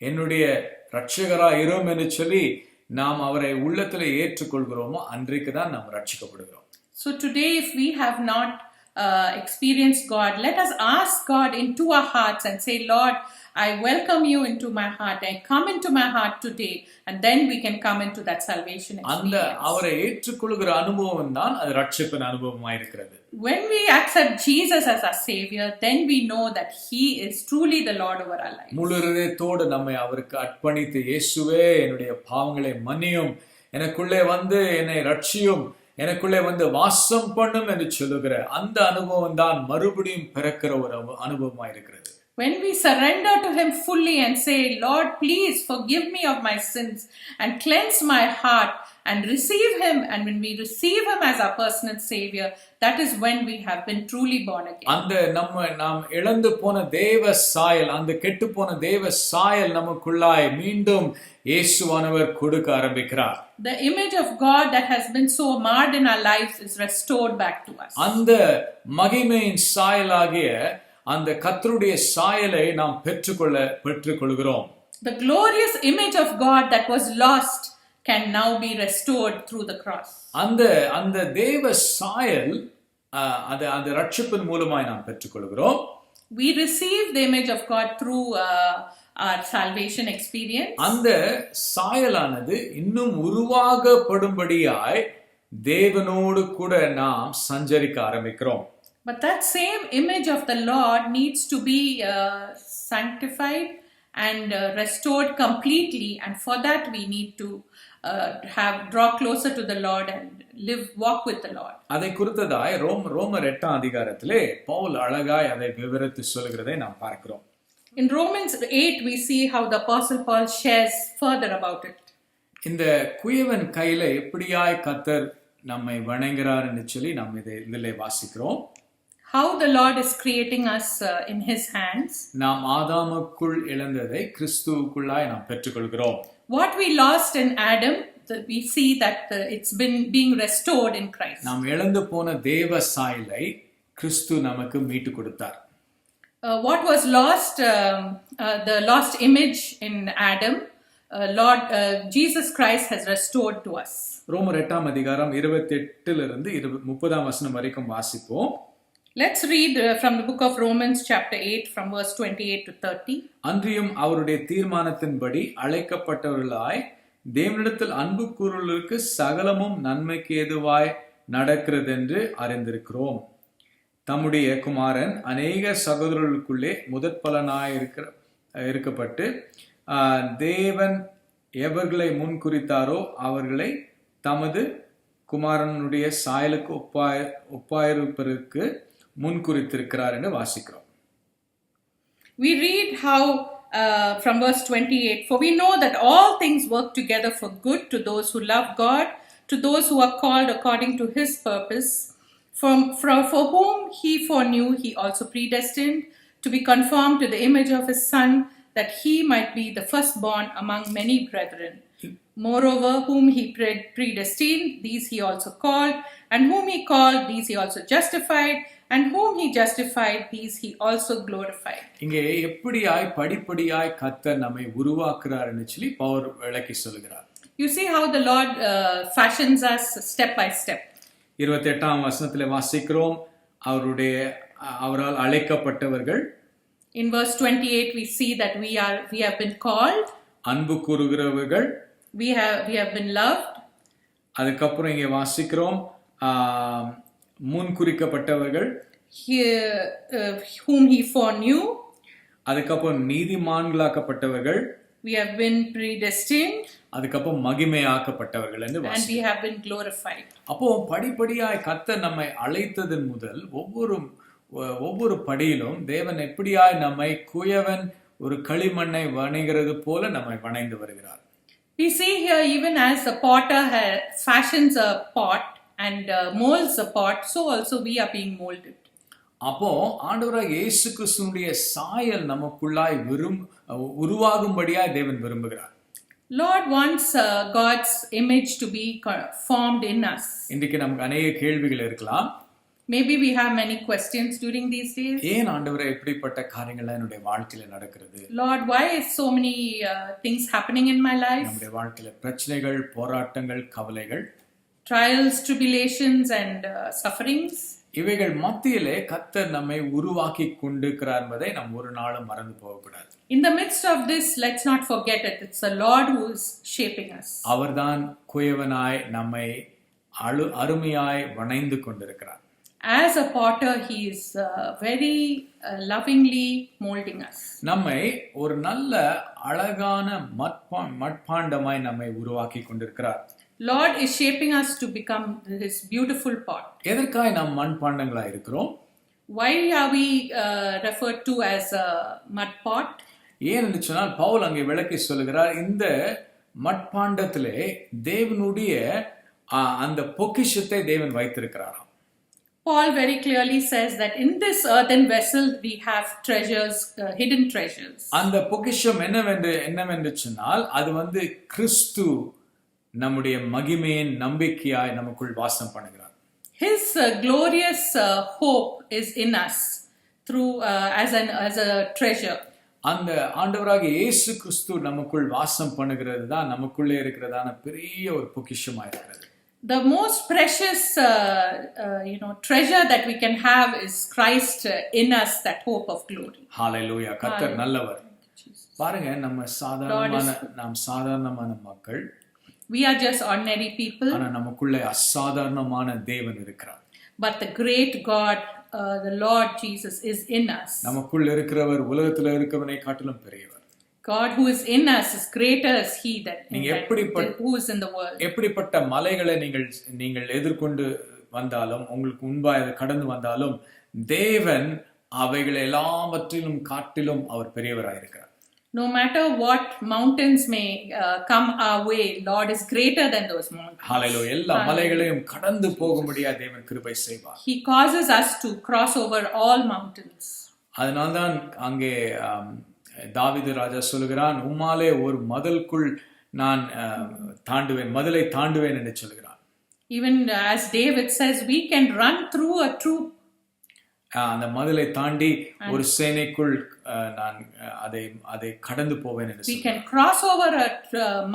என்னுடைய இரட்சகரா இரும் என்று சொல்லி நாம் அவரை உள்ளத்திலே ஏற்றுக்கொள்கிறோமோ அன்றைக்கு தான் நாம் ரட்சிக்கப்படுகிறோம். So today, if we have not experienced God, let us ask God into our hearts and say, Lord, I welcome you into my heart. I come into my heart today, and then we can come into that salvation experience. அந்த அவரை ஏற்றுக்கொள்கிற அனுபவம் தான் அது ரட்சிப்பின் அனுபவமாய் இருக்கிறது. When we accept Jesus as our Savior, then we know that He is truly the Lord over our lives. முழு இதயத்தோடு நம்மை அவருக்கு அர்ப்பணித்து இயேசுவே என்னுடைய பாவங்களை மன்னியும், எனக்குள்ளே என்னை ரட்சியும், எனக்குள்ளே வாசம் பண்ணும் என்று சொல்லுகிற அந்த அனுபவம் தான் மறுபடியும் பிறக்கிற ஒரு அனுபவமாய் இருக்கிறது. When we surrender to Him fully and say, Lord, please forgive me of my sins and cleanse my heart, and receive Him, and when we receive Him as our personal Savior, that is when we have been truly born again. அந்த நாம் இழந்து போன தேவ சாயல், அந்த கெட்டு போன தேவ சாயல் நமக்குள்ளாய் மீண்டும் இயேசுவானவர் கொடுக்க ஆரம்பிக்கிறார். The image of God that has been so marred in our lives is restored back to us. அந்த மகிமையின் சாயலாகிய அந்த கர்த்தருடைய சாயலை நாம் பெற்றுக்கொள்கிறோம். The glorious image of God that was lost can now be restored through the cross. அந்த தேவ சாயல் அந்த ரட்சிப்பின் மூலமாய் நாம் பெற்றுக்கொள்கிறோம். We receive the image of God through our salvation experience. அந்த சாயலானது இன்னும் உருவாகப்படும்படியாய் தேவனோடு கூட நாம் சஞ்சரிக்க ஆரம்பிக்கிறோம். But that same image of the Lord needs to be sanctified and restored completely, and for that we need to draw closer to the Lord and walk with the Lord. அதை குறித்ததாய் ரோமர் 8ஆம் அதிகாரத்திலே பவுல் அழகாய் அதை விவரித்து சொல்கிறதை நாம் பார்க்கிறோம். In Romans 8 we see how the apostle Paul shares further about it. இந்த குயவன் கையில எப்படியாய் கர்த்தர் நம்மை வணங்குகிறார் என்று சொல்லி நாம் இதிலே வாசிக்கிறோம். How the Lord is creating us in His hands. நாம் ஆதாமுக்குள் இழந்ததை கிறிஸ்துவுக்குள்ளாய் நாம் பெற்றுக்கொள்கிறோம். What we lost in Adam, we see that it's been being restored in Christ. நாம் இழந்து போன தேவ சாயலை கிறிஸ்து நமக்கு மீட்டு கொடுத்தார். What was lost, the lost image in Adam, Lord Jesus Christ has restored to us. ரோமர் 8ஆம் அதிகாரம் 28 இருந்து 30ஆம் வசனம் வரைக்கும் வாசிப்போம். Let's read from the book of Romans chapter 8 from verse 28 to 30. அன்றியும் அவருடைய தீர்மானத்தின்படி அழைக்கப்பட்டவர்களாய் தேவனிடத்தில் அன்பு கூறுவதற்கு சகலமும் நன்மைக்கு ஏதுவாய் நடக்கிறது என்று அறிந்திருக்கிறோம். தம்முடைய குமாரன் அநேக சகோதரர்களுக்குள்ளே முதற் பலனாய் இருக்கப்பட்டு தேவன் எவர்களை முன் குறித்தாரோ அவர்களை தமது குமாரனுடைய சாயலுக்கு ஒப்பாயிருப்பதற்கு முன் குறித்திருக்கிறார் என்று வாசிக்கிறோம். We read how from verse 28, for we know that all things work together for good to those who love God, to those who are called according to His purpose, for whom He foreknew He also predestined to be conformed to the image of His Son, that He might be the firstborn among many brethren. Moreover, whom He predestined, these He also called, and whom He called, these He also justified, and whom He justified, these He also glorified. இங்கே எப்படியாய் படிப்படியாய் கர்த்தர் நம்மை உருவாக்குறார் என்று சொல்லி பவுல் விளக்கி சொல்கிறார். You see how the Lord fashions us step by step. 28ஆம் வசனத்திலே வாசிக்கிறோம், அவரால் அழைக்கப்பட்டவர்கள். In verse 28 we see that we have been called. அன்பு கூறுகிறவர்கள். We have been loved. அதுக்கப்புறம் இங்கே வாசிக்கிறோம் முன் குறிக்கப்பட்டவர்கள். Whom He foreknew. அதுக்கப்புறம் நீதிமான்களாக்கப்பட்டவர்கள். We have been predestined. அதுக்கப்புறம் மகிமையாக்கப்பட்டவர்கள் என்று வாசிக்கிறோம். And we have been glorified. அப்போ படிப்படியாய் கர்த்தர் நம்மை அழைத்ததன் முதல் ஒவ்வொரு படியிலும் தேவன் எப்படியாய் நம்மை குயவன் ஒரு களிமண்ணை வணைகிறது போல நம்மை வணைந்து வருகிறார். We see here even as a potter fashions a pot and molds a pot, so also we are being molded. அப்போ ஆண்டவராகிய இயேசு கிறிஸ்துவினுடைய சாயல் நமக்குள்ளாய் உருவாகும்படியாய் தேவன் விரும்புகிறார். Lord wants God's image to be formed in us. இன்றைக்கு நமக்கு अनेक கேள்விகள் இருக்கலாம். Maybe we have many questions during these days. ஏன் ஆண்டவரே இப்படிப்பட்ட காரியங்கள் என்னுடைய வாழ்க்கையில நடக்கிறது? Lord, why is so many things happening in my life? நம்முடைய வாழ்க்கையில பிரச்சனைகள், போராட்டங்கள், கவலைகள், trials, tribulations and sufferings. இவைகள் மத்தியிலே கர்த்தர் நம்மை உருவாக்கி கொண்டிருக்கிறார் என்பதை நாம் ஒரு நாளும் மறந்து போகக்கூடாது. In the midst of this, let's not forget it. It's the Lord who is shaping us. அவர்தான் குயவனாய் நம்மை அருமையாய் வணைந்து கொண்டிருக்கிறார். As a potter, He is very lovingly molding us. நம்மை ஒரு நல்ல அழகான மட்பாண்டமாய் நம்மை உருவாக்கி கொண்டிருக்கிறார். Lord is shaping us to become this beautiful pot. எதற்காக நாம் மண்பாண்டங்களாய் இருக்கிறோம்? Why are we referred to as a mud pot? ஏன் என்று சொன்னால் பவுல் அங்கே விளக்கி சொல்கிறார், இந்த மட்பாண்டத்திலே தேவனுடைய அந்த பொக்கிஷத்தை தேவன் வைத்திருக்கிறாராம். Paul very clearly says that in this earthen vessel we have treasures, hidden treasures. அந்த பொக்கிஷம் என்னவென்று சொன்னால் அது கிறிஸ்து நம்முடைய மகிமையின் நம்பிக்கையாய் நமக்குள் வாசம் பண்ணுகிறார். His glorious hope is in us through as a treasure. அந்த ஆண்டவராகிய இயேசு கிறிஸ்து நமக்குள் வாசம் பண்ணுகிறது தான் நமக்குள்ளே இருக்கிறதான பெரிய ஒரு பொக்கிஷமா இருக்கிறது. The most precious treasure that we can have is Christ in us, that hope of glory. Hallelujah. கர்த்தர் நல்லவர். பாருங்க, நாம் சாதாரணமான மக்கள். We are just ordinary people. ஆனா நமக்குள்ளே அசாதாரணமான தேவன் இருக்கிறார். But the great God, the Lord Jesus is in us. நமக்குள்ள இருக்கிறவர் உலகத்துல இருக்கிறவனை காட்டிலும் பெரியவர். God who is in us is greater as he that who is in the world. எப்படிப்பட்ட மலைகளை நீங்கள் எதிர்கொண்டு வந்தாலும், உங்களுக்கு முன்பாக கடந்து வந்தாலும், தேவன் அவைகளை எல்லாவற்றிலும் காட்டிலும் அவர் பெரியவராயிருக்கிறார். No matter what mountains may come our way, Lord is greater than those mountains. Hallelujah. எல்லா மலைகளையும் கடந்து போகும்படியா தேவன் கிருபை செய்வார். He causes us to cross over all mountains. அதனால்தான் அங்கே தாவீது ராஜா சொல்கிறான், உம்மாலே ஒரு மதிலுக்குள் நான் மதிலை தாண்டுவேன் என்று சொல்கிறான். Even as David says, we can run through a troop. அந்த மதிலை தாண்டி ஒரு சேனைக்குள் நான் அதை கடந்து போவேன் என்று we can cross over a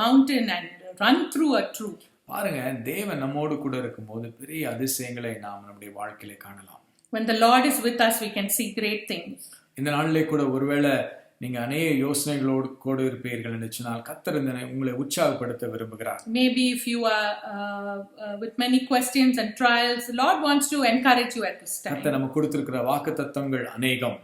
mountain and run through a troop. பாருங்க, தேவன் நம்மோடு கூட இருக்கும்போது பெரிய அதிசயங்களை நாம் நம்முடைய வாழ்க்கையிலே காணலாம். When the Lord is with us, we can see great things. இந்த நாளிலே கூட ஒருவேளை நீங்க அநேக யோசனைகளோடு இருப்பீர்கள் என்று சொன்னால் கர்த்தர் உங்களை உற்சாகப்படுத்த விரும்புகிறார். Maybe if you are with many questions and trials, the Lord wants to encourage you at this time. கர்த்தர் நமக்கு கொடுத்திருக்கிற வாக்குத்தத்தங்கள் அநேகம்.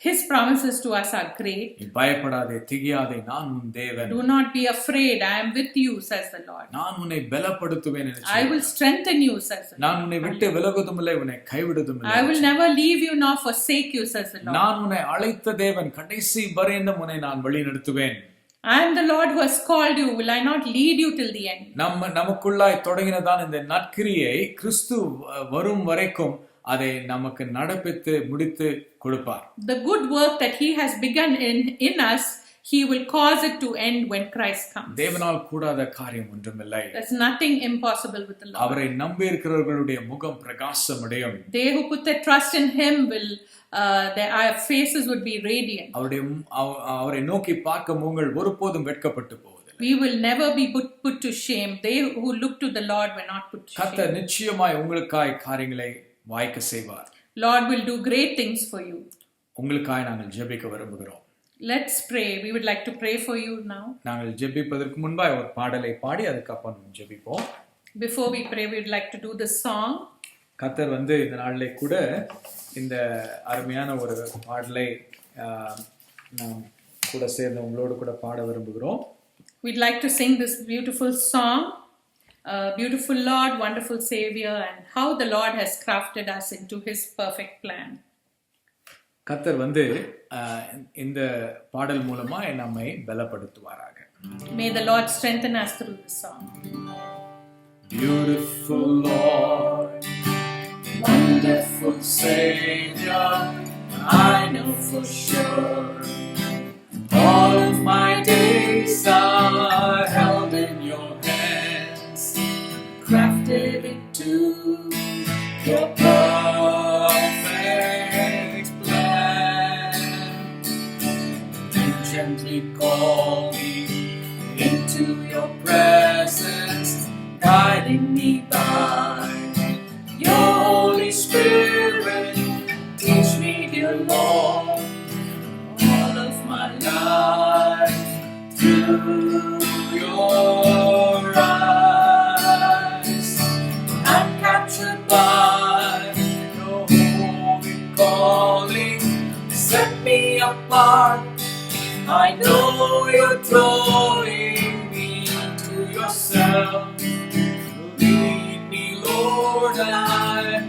His promises to us are great. பயப்படாதே, திகையாதே, நான் உன் தேவன். Do not be afraid, I am with you, says the Lord. நான் உன்னை பலப்படுத்துவேன் என்று I will strengthen you, says the Lord. நான் உன்னை விட்டு விலகுவதுமில்லை, உன்னை கைவிடுவதுமில்லை. I will never leave you nor forsake you, says the Lord. நான் உன்னை அழைத்த தேவன், கடைசி பரியந்தம் உன்னை நான் வழிநடத்துவேன். I am the Lord who has called you, will I not lead you till the end? நமக்குள்ளாய் தொடங்கினதான் இந்த நற்கிரியை கிறிஸ்து வரும் வரைக்கும் அதை நமக்கு நடப்பித்து முடித்து கொடுப்பார். The good work that he has begun in us, he will cause it to end when Christ comes. தேவனால் கூடாத காரியம் ஒன்றுமில்லை. There's nothing impossible with the Lord. அவரை நம்பி இருக்கிறவர்களுடைய முகம் பிரகாசம் அடையும். They who put their trust in him will their faces would be radiant. அவரை நோக்கி பார்க்கும் உங்கள் ஒருபோதும் வெட்கப்பட்டு போவதில்லை. We will never be put to shame. They who look to the Lord will not put to shame. கர்த்தர் நிச்சயமாய் உங்களுக்காய் காரியங்களை வாய்க்க செய்வார். Lord will do great things for you. உங்களுக்காய் நாங்கள் ஜெபிக்க விரும்புகிறோம். Let's pray. We would like to pray for you now. நாங்கள் ஜெபிப்பதற்கு முன்பாக ஒரு பாடலை பாடி அதுக்கப்புறம் ஜெபிப்போம். Before we pray, we would like to do the song. கர்த்தர் இந்த நாளிலே கூட இந்த அருமையான ஒரு பாடலை நாம் கூட சேர்ந்து உங்களோடு கூட பாட விரும்புகிறோம். We'd like to sing this beautiful song. Beautiful Lord, wonderful Savior, and how the Lord has crafted us into his perfect plan. கர்த்தர் இந்த பாடல் மூலமா நம்மை பலப்படுத்துவாராக. May the Lord strengthen us through this song. Beautiful Lord, wonderful Savior, I know for sure all of my days are held in your hands, crafted into your perfect plan. You gently call me into your presence, guiding me by your Holy Spirit. Teach me, dear Lord, all of my life through your eyes. I'm captured by your holy calling. Set me apart. I know you're drawing me to yourself. Lead me, Lord, I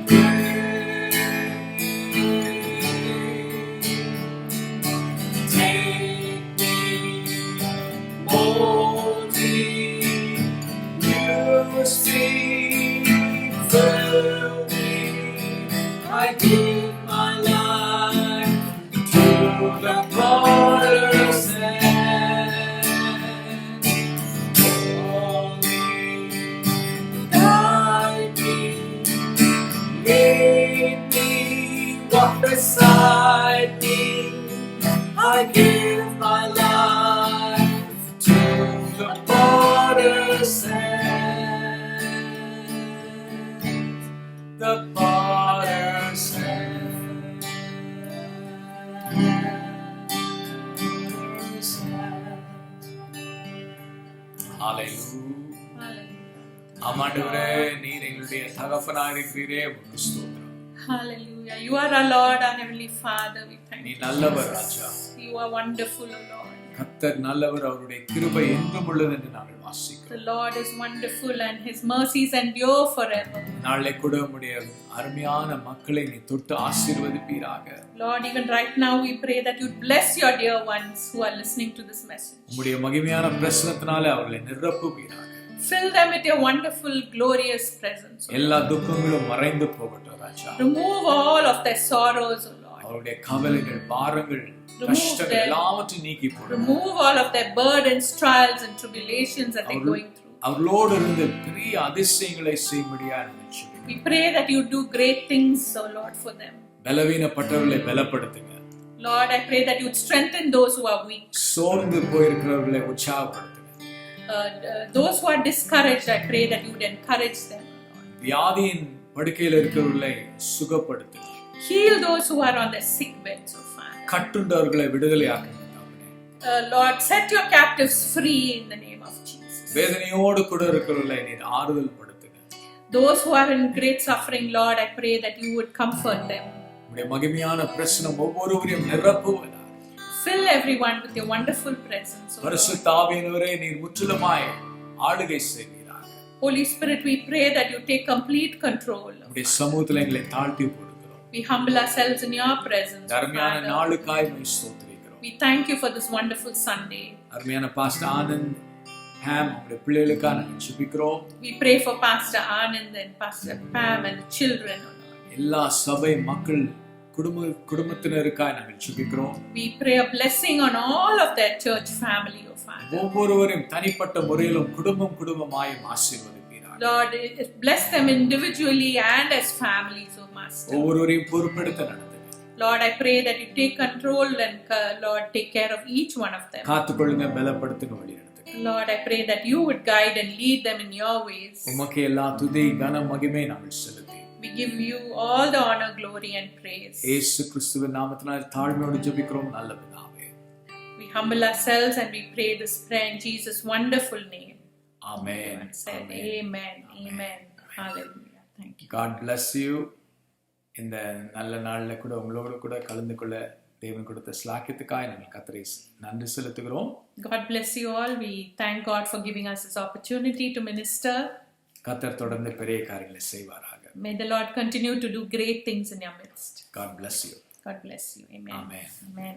pray. Take me, mold me, I give my life to the potter's hand. The potter's hand. Hallelujah. ஆமாண்டவரே, நீர் எங்களுடைய தகப்பனாக இருக்கிறீரே, உமக்கு ஸ்தோத்திரம். Hallelujah. You are our Lord, our Heavenly Father. We thank நீ you. நல்லவர் ராஜா. You are wonderful, O Lord. கர்த்தர் நல்லவர், அவருடைய கிருபை என்றும் உள்ளது என்று நாங்கள் வாசிக்கிறோம். The Lord is wonderful and His mercies endure forever. நாளை கூட உம்முடைய அருமையான மக்களை நீ தொட்டு ஆசீர்வதிப்பீராக. Lord, even right now we pray that you bless your dear ones who are listening to this message. உம்முடைய மகிமையான பிரசன்னத்தினாலே அவர்களை நிரப்புவீராக. Fill them with your wonderful, glorious presence. எல்லா துக்கங்களும் மறைந்து போகட்டும் ராஜா. Remove all of their sorrows, O Lord. அவருடைய கவலைகள், பாரங்கள், கஷ்டங்கள் எல்லாவற்றையும் நீக்கி போடும். Remove all of their burdens, trials and tribulations that they're going through. அவர்களோடு இருந்து பெரிய அதிசயங்களை செய்யும்படியா நினைச்சு. We pray that you do great things, O Lord, for them. பலவீனப்பட்டவர்களை பலப்படுத்துங்க. Lord, I pray that you would strengthen those who are weak. சோர்ந்து போயிருக்கிறவர்களை உற்சாகப்படுத்துங்க. Those who are discouraged, I pray that you would encourage them. வியாதியின் படுக்கையில் இருக்கிறவர்களை சுகப்படுத்துங்க. Heal those who are on their sick beds, O Father. கட்டுண்டவர்களை விடுதலையாக்குங்க. Lord, set your captives free in the name of Jesus. வேதனையோடு கூட இருக்கிறவர்களை நீர் ஆறுதல் படுத்துங்க. Those who are in great suffering, Lord, I pray that you would comfort them. உம்முடைய மகிமையான பிரசன்னம் ஒவ்வொருவரையும் நிரப்புவதாக. Fill everyone with your wonderful presence, O Lord. பரிசுத்த ஆவியானவரே, நீர் முற்றிலுமாய் ஆளுகை செய்வீராக. Holy Spirit, we pray that you take complete control. உம்முடைய சமூகத்தில் எங்களை தாழ்த்தி போடுகிறோம். We humble ourselves in your presence, O அருமையான Father. நாளுக்காய் உம்மை ஸ்தோத்திரிக்கிறோம். We thank you for this wonderful Sunday. அருமையான பாஸ்டர் ஆனந்த் ஹேம் உங்களுடைய பிள்ளைகளுக்காக நாங்கள் ஜெபிக்கிறோம். We pray for Pastor Anand and Pastor Pam and the children, O Lord. எல்லா சபை மக்கள் குடும்பத்தினருக்காக நாங்கள் ஜெபிக்கிறோம். We pray a blessing on all of their church family, O Father. ஒவ்வொருவரையும் தனிப்பட்ட முறையிலும் குடும்பமாய் ஆசீர்வதிப்பீராக. Lord, bless them individually and as families, O Master. ஒவ்வொருவரையும் பொறுப்பெடுத்து நடத்துங்க. Lord, I pray that you take control and Lord, take care of each one of them. காத்துக்கொள்ளுங்க, பலப்படுத்துங்க, வழி நடத்துங்க. Lord, I pray that you would guide and lead them in your ways. உமக்கு எல்லா துதி கன மகிமை நாங்கள் செலுத்தி We give you all the honor, glory and praise. இயேசு கிறிஸ்துவின் நாமத்தினால் தாழ்மையோடு ஜெபிக்கிறோம் நல்ல பிதாவே. We humble ourselves and we pray this prayer in Jesus' wonderful name. Amen. Said, amen. Amen. Hallelujah. Thank you. God bless you. இந்த நல்ல நாள்ல கூட உங்களோடு கூட கலந்து கொள்ள தேவன் கொடுத்த ஸ்லாக்கியத்துக்காக நாங்கள் கர்த்தரை நன்றி செலுத்துகிறோம். God bless you all. We thank God for giving us this opportunity to minister. கர்த்தர் தொடர்ந்து பெரிய காரியங்களை செய்வாராக. May the Lord continue to do great things in your midst. God bless you. God bless you. Amen. Amen. Amen.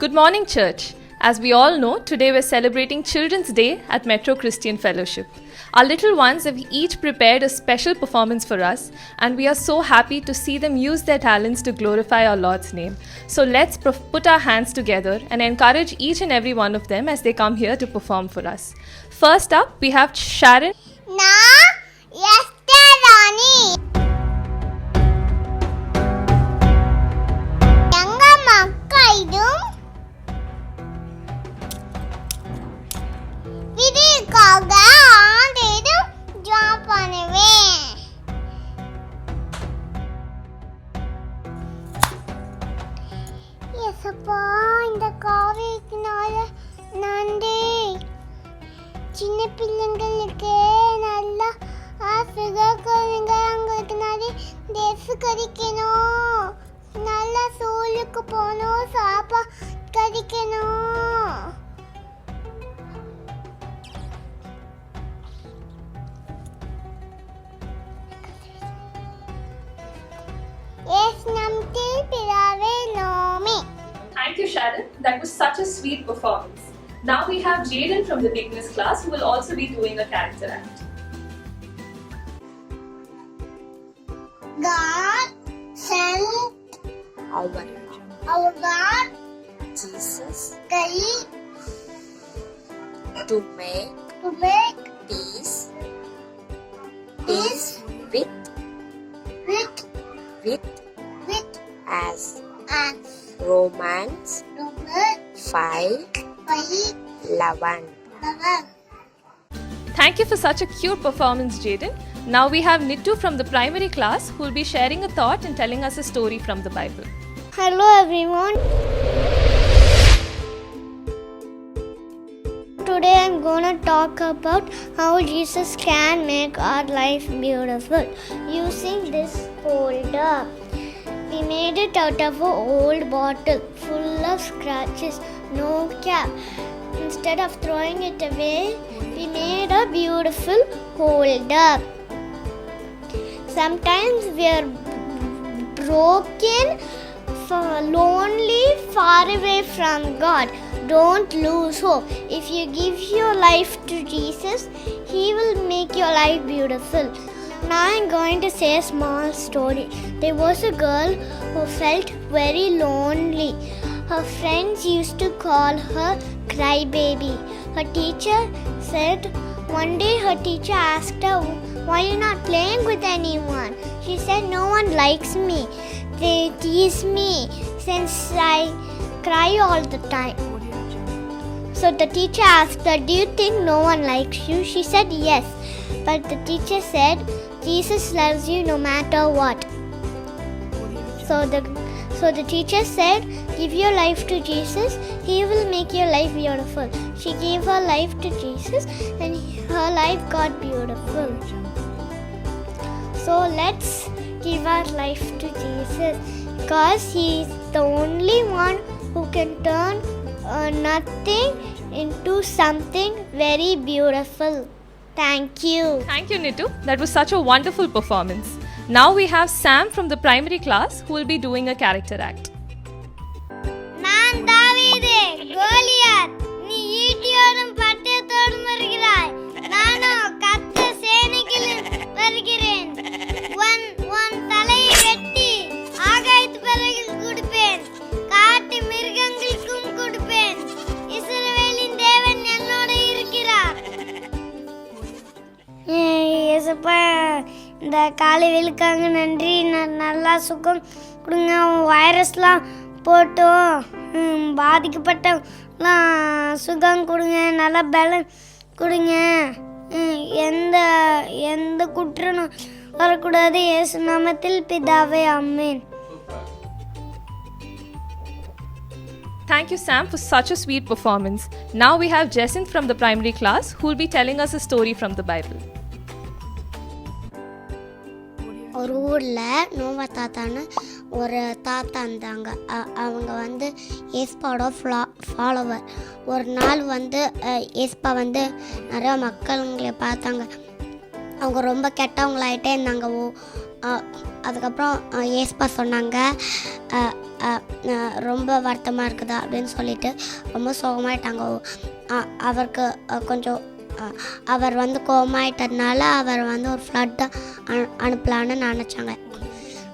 Good morning, church. As we all know, today we're celebrating Children's Day at Metro Christian Fellowship. Our little ones have each prepared a special performance for us, and we are so happy to see them use their talents to glorify our Lord's name. So let's put our hands together and encourage each and every one of them as they come here to perform for us. First up, we have Sharon. ஏசப்பா இந்த காவியத்தினால நன்றி. சின்ன பிள்ளைங்களுக்கு நல்லா சுகக்குழந்தைங்க அவங்களுக்கு நிறைய dress கிடைக்கணும், நல்லா ஸ்கூலுக்கு போகணும், சாப்பாடு கிடைக்கணும். Thank you, Sharon. That was such a sweet performance. Now we have Jaden from the Bigness class who will also be doing a character act. God sent our God Jesus came to make to make peace peace with with as us. Romans 5:11. Thank you for such a cute performance, Jaden. Now we have Nittu from the primary class who will be sharing a thought and telling us a story from the Bible. Hello everyone. Today I'm going to talk about how Jesus can make our life beautiful using this folder. We made it out of an old bottle full of scratches, no cap. Instead of throwing it away, we made a beautiful holder. Sometimes we are broken, lonely, far away from God. Don't lose hope. If you give your life to Jesus, He will make your life beautiful. Now I'm going to say a small story. There was a girl who felt very lonely. Her friends used to call her Crybaby. Her teacher said one day her teacher asked her, "Why are you not playing with anyone?" She said, "No one likes me. They tease me since I cry all the time." So the teacher asked her, "Do you think no one likes you?" She said, "Yes." But the teacher said, "Jesus loves you no matter what." So the teacher said, "Give your life to Jesus. He will make your life beautiful." She gave her life to Jesus and her life got beautiful. So let's give our life to Jesus because He is the only one who can turn nothing into something very beautiful. Thank you. Thank you, Nittu. That was such a wonderful performance. Now we have Sam from the primary class who will be doing a character act. நான் தாவீது கோலியாத், நீ ஈட்டியோடும் பட்டயத்தோடும் வருகிறாய், நானோ கர்த்தர் சேனைகளில் வருகிறேன். உன் தலையை வெட்டி ஆகாயத்து பறவைகளுக்கு கொடுப்பேன், காட்டு மிருகங்களுக்கும் கொடுப்பேன். இஸ்ரவேலின் தேவன் என்னோட இருக்கிறார். ஏசப்பா, இந்த காலை வெளுக்காங்க நன்றி. நல்லா சுகம் கொடுங்க. வைரஸ்லாம் போட்டும் பாதிக்கப்பட்டலாம் சுகம் கொடுங்க, நல்லா பலன் கொடுங்க. எந்த குற்றமும் வரக்கூடாது. இயேசு நாமத்தில் பிதாவே, ஆமென். Thank you, Sam, for such a sweet performance. Now we have Jacinth from the primary class who will be telling us a story from the Bible. ஒரு ஊரில் நோவா தாத்தான்னு ஒரு தாத்தா இருந்தாங்க. அவங்க வந்து ஏஸ்பாவோட ஃபாலோவர். ஒரு நாள் வந்து ஏஸ்பா வந்து நிறையா மக்களுங்களை பார்த்தாங்க. அவங்க ரொம்ப கெட்டவங்களாயிட்டே இருந்தாங்க. அதுக்கப்புறம் ஏஸ்பா சொன்னாங்க, ரொம்ப வருத்தமாக இருக்குதா அப்படின்னு சொல்லிட்டு ரொம்ப சோகமாயிட்டாங்க. அவருக்கு கொஞ்சம் அவர் வந்து கோவமாயிட்டதுனால அவர் வந்து ஒரு ஃப்ளட்டை அனுப்பலான்னு நினச்சாங்க.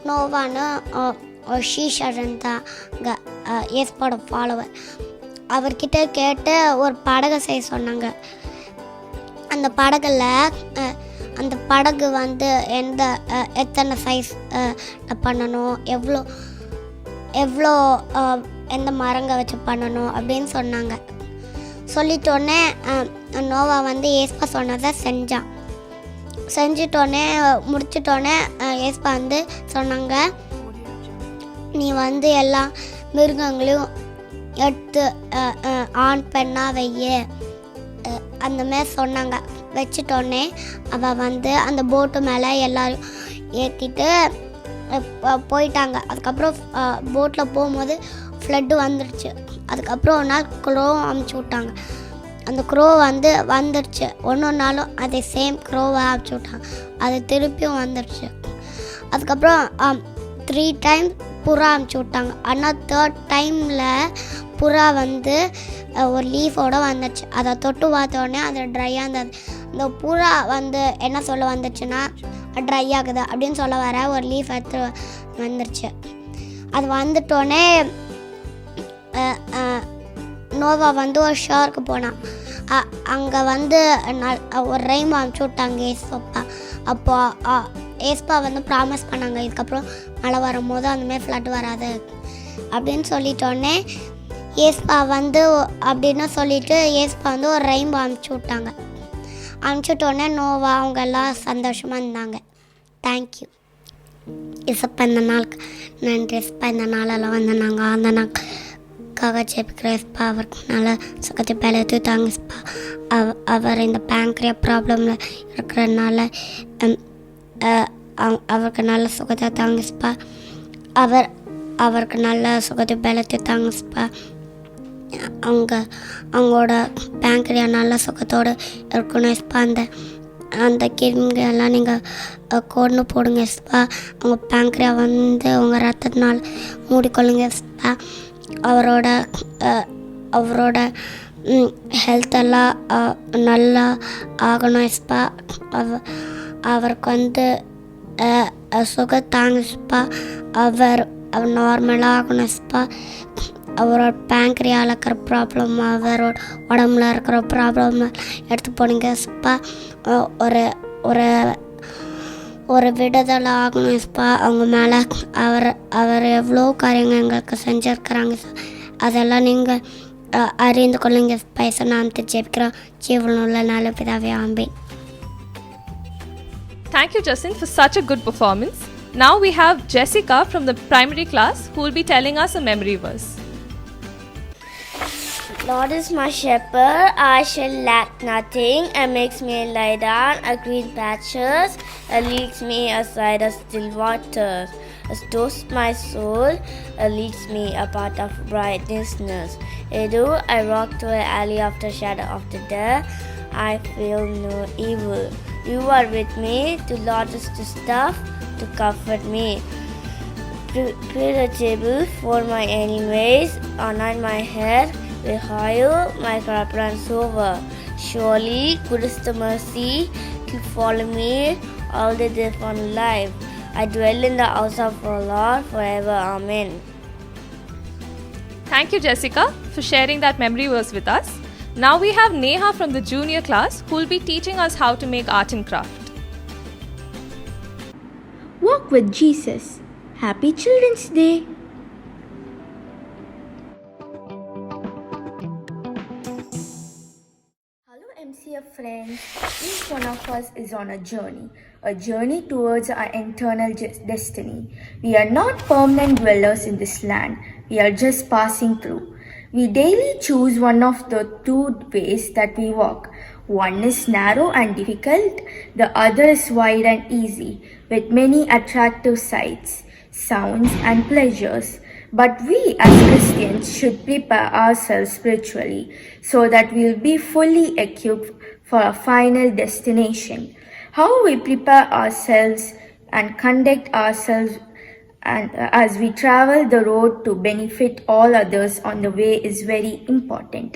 நோவான்னு ஷீஷர் இருந்தாங்க, ஏஸ்பாவோட ஃபாலோவர். அவர்கிட்ட கேட்டு ஒரு படகை செய்ய சொன்னாங்க. அந்த படகு வந்து எத்தனை சைஸ் பண்ணணும், எவ்வளோ எந்த மரங்க வச்சு பண்ணணும் அப்படின்னு சொன்னாங்க. சொல்லிட்டோன்னே நோவா வந்து ஏஸ்பா சொன்னதை செஞ்சிட்டோன்னே முடிச்சிட்டோன்னே ஏஸ்பா வந்து சொன்னாங்க, நீ வந்து எல்லாம் மிருகங்களையும் எடுத்து ஆண் பெண்ணாக வையே அந்த மாதிரி சொன்னாங்க. வச்சிட்டோடனே அவள் வந்து அந்த போட்டு மேலே எல்லோரும் ஏற்றிட்டு போயிட்டாங்க. அதுக்கப்புறம் போட்டில் போகும்போது ஃப்ளட்டு வந்துடுச்சு. அதுக்கப்புறம் ஒரு நாள் க்ரோ அமுச்சு விட்டாங்க. அந்த க்ரோ வந்துடுச்சு. ஒன்று நாளும் அதே சேம் க்ரோவை அமுச்சு விட்டாங்க. அது திருப்பியும் வந்துடுச்சு. அதுக்கப்புறம் 3 டைம் புறா அமுச்சு விட்டாங்க. ஆனால் 3rd டைமில் புறா ஒரு லீஃபோடு வந்துடுச்சு. அதை தொட்டு பார்த்தோடனே அது ட்ரையாக இருந்தது. இந்த புறா என்ன சொல்ல வந்துடுச்சுன்னா ட்ரை ஆகுது அப்படின்னு சொல்ல வர ஒரு லீஃப் எடுத்து வந்துடுச்சு. அது வந்துட்டோடனே நோவா ஒரு ஷார்க்கு போனான். அங்கே ஒரு ரெயின் அமுச்சு விட்டாங்க ஏசப்பா. அப்போ ஏசப்பா ப்ராமிஸ் பண்ணாங்க, இதுக்கப்புறம் மழை வரும்போது அந்தமாதிரி ஃப்ளட் வராது அப்படின்னு சொல்லிட்டோடனே ஏசப்பா அப்படின்னு சொல்லிட்டு ஏசப்பா ஒரு ரெயின் அமுச்சு விட்டாங்க. அனுப்பிச்சிட்டோடனே நோவா அவங்க எல்லாம் சந்தோஷமாக இருந்தாங்க. தேங்க்யூ இசப்பா. இந்த நாளுக்கு நன்றி இசப்பா. இந்த நாளெல்லாம் நாங்கள் அந்த நாளுக்காக ஜெபிக்கிறோம் இசப்பா. அவருக்கு நல்ல சுகத்தை பலத்து தாங்க இசப்பா. அவர் இந்த பேங்க்ரியா ப்ராப்ளமில் இருக்கிறதுனால அவருக்கு நல்ல சுகத்தை தாங்க இசப்பா. அவருக்கு நல்ல சுகத்தை பலத்து தாங்க இசப்பா. அவங்களோட பேங்க்ரியா நல்ல சுகத்தோடு இருக்கணும் இஸ்பா. அந்த கிருமிகளெல்லாம் நீங்கள் கொண்டு போடுங்க இஸ்பா. அவங்க பேங்க்ரியா உங்கள் ரத்தத்தினால் மூடிக்கொள்ளுங்க இஸ்பா. அவரோட ஹெல்த்தெல்லாம் நல்லா ஆகணும் இஸ்பா. அவருக்கு சுகத்தாங்க இஸ்பா. அவர் நார்மலாக ஆகணும் இஸ்பா. அவரோட பேங்க்ரியாவில் இருக்கிற ப்ராப்ளம், அவரோட உடம்புல இருக்கிற ப்ராப்ளம் எடுத்து போனீங்க இஸ்பா. ஒரு விடுதலை ஆகணும் இஸ்பா அவங்க மேலே. அவர் எவ்வளோ காரியங்கள் எங்களுக்கு செஞ்சுருக்கிறாங்க. அதெல்லாம் நீங்கள் அறிந்து கொள்ளுங்க இஸ்பா. நான் ஜெபிக்கிறோம் ஜீவனுள்ள நல்ல பிதாவே, ஆமென். Thank you, Justin, for such a good performance. Now we have Jessica from the primary class who will be telling us a memory verse. Lord is my shepherd, I shall lack nothing, and makes me lie down at green patches, and leads me aside of still waters. Restores my soul, and leads me a path of brightness. Though I walk through an alley of the shadow of the death, I feel no evil. You are with me, to Lord is the staff, to comfort me. Prepare a table for my enemies, anoint my head with oil, my cup runs over. Surely goodness and mercy will follow me all the days of my life. I dwell in the house of the Lord forever. Amen. Thank you, Jessica, for sharing that memory verse with us. Now we have Neha from the junior class who will be teaching us how to make art and craft. Walk with Jesus. Happy Children's Day. Hello MCF friends. Each one of us is on a journey towards our eternal destiny. We are not permanent dwellers in this land. We are just passing through. We daily choose one of the 2 ways that we walk. One is narrow and difficult, the other is wide and easy, with many attractive sights, sounds and pleasures. But we as Christians should prepare ourselves spiritually so that we will be fully equipped for a final destination. How we prepare ourselves and conduct ourselves and as we travel the road to benefit all others on the way is very important.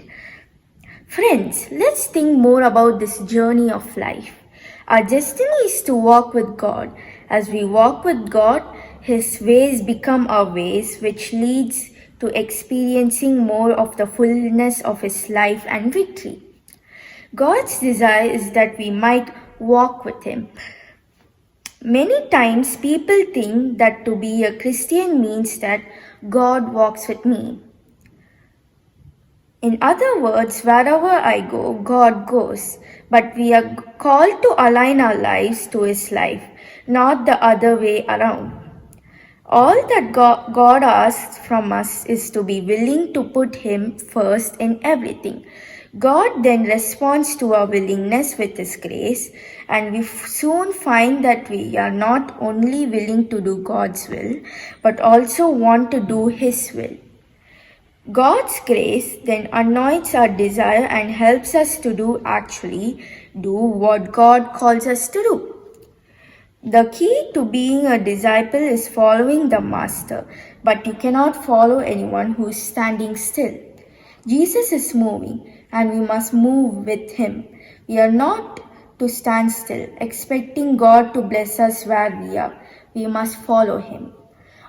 Friends, let's think more about this journey of life. Our destiny is to walk with God. As we walk with God, His ways become our ways, which leads to experiencing more of the fullness of His life and victory. God's desire is that we might walk with Him. Many times people think that to be a Christian means that God walks with me. In other words, wherever I go, God goes. But we are called to align our lives to His life, not the other way around. All that God asks from us is to be willing to put Him first in everything. God then responds to our willingness with His grace, and we soon find that we are not only willing to do God's will, but also want to do His will. God's grace then anoints our desire and helps us to actually do what God calls us to do. The key to being a disciple is following the Master, but you cannot follow anyone who is standing still. Jesus is moving, and we must move with Him. We are not to stand still, expecting God to bless us where we are. We must follow Him.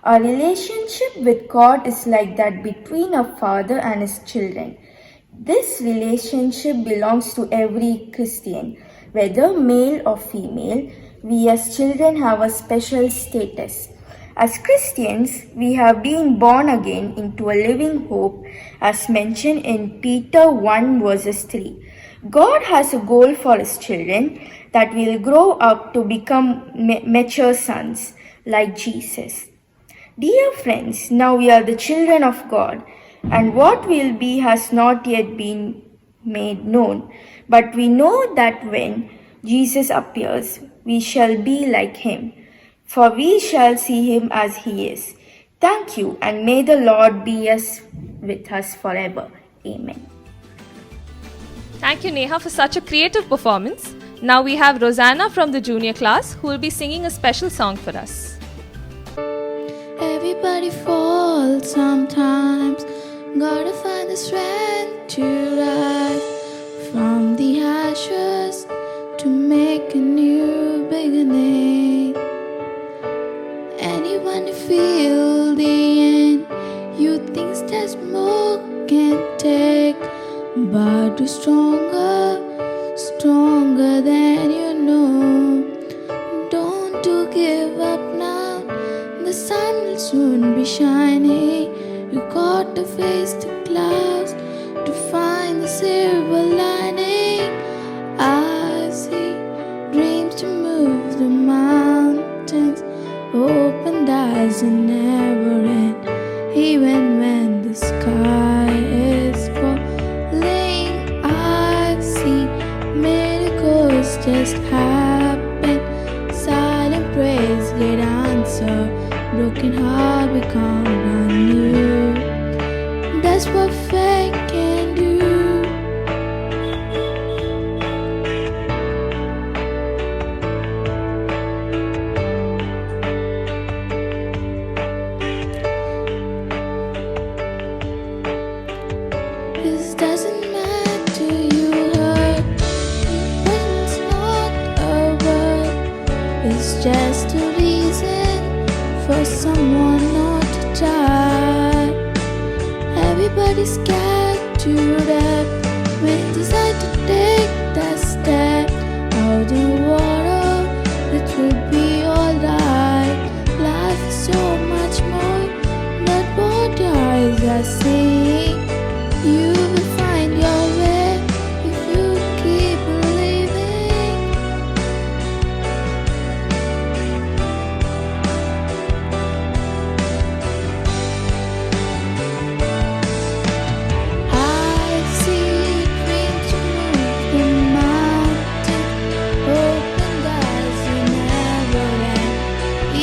Our relationship with God is like that between a father and his children. This relationship belongs to every Christian, whether male or female. We as children have a special status. As Christians, we have been born again into a living hope, as mentioned in Peter 1 verses 3. God has a goal for His children, that we will grow up to become mature sons like Jesus. Dear friends, now we are the children of God, and what will be has not yet been made known. But we know that when Jesus appears, we shall be like Him, for we shall see Him as He is. Thank you, and may the Lord be with us forever. Amen. Thank you, Neha, for such a creative performance. Now we have Rosanna from the junior class who will be singing a special song for us. Everybody falls sometimes. Gotta find the strength to rise from the ashes to make a new beginning. Anyone to feel the end, you think there's more can take, but do stronger, stronger than you know. Don't you give up now. The sun will soon be shining. You got to face the clouds to find the silver lining. I see dreams to move the mountains, open eyes and never end. Even when the sky is falling, I see miracles just happen. Silent praise get answered. Broken heart become brand new. That's what faith can do. This doesn't matter, you hurt, but it's not a word. It's just a reason for someone not to die. Everybody's scared to death when they decide to take that step out of the water. It will be alright. Life is so much more than what your eyes are seeing. You will find your way if you keep believing. I see dreams move the mountain, open eyes and never end.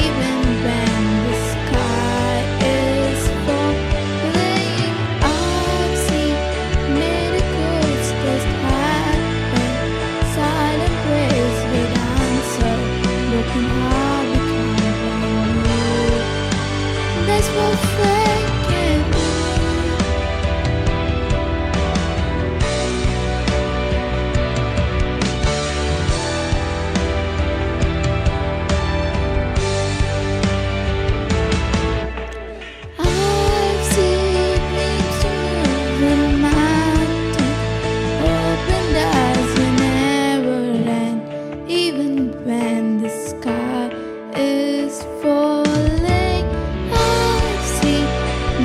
Even when the sky is falling, I see miracles just happen. Silent praise with answer, broken heart become brand new. That's what faith can do. I've seen dreams to move the mountain, open eyes and never end. Even when the sky is falling, I've seen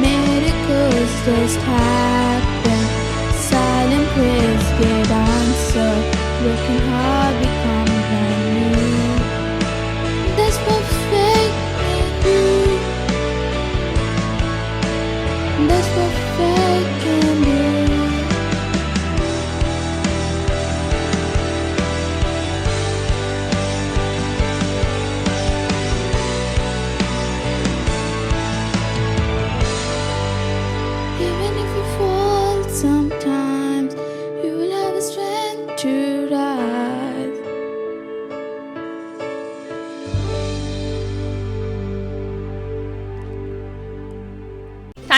miracles just happen. Silent prayers get answered, broken heart become brand new. That's what faith can do.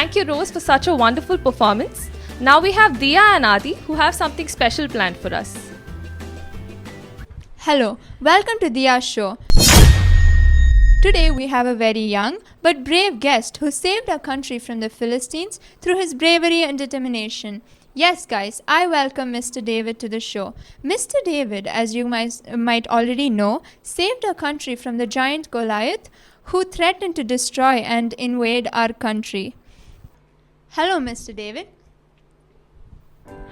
Thank you, Rose, for such a wonderful performance. Now we have Diya and Adi who have something special planned for us. Hello, welcome to Diya's show. Today we have a very young but brave guest who saved our country from the Philistines through his bravery and determination. Yes, guys, I welcome Mr. David to the show. Mr. David, as you might already know, saved our country from the giant Goliath who threatened to destroy and invade our country. Hello, Mr. David.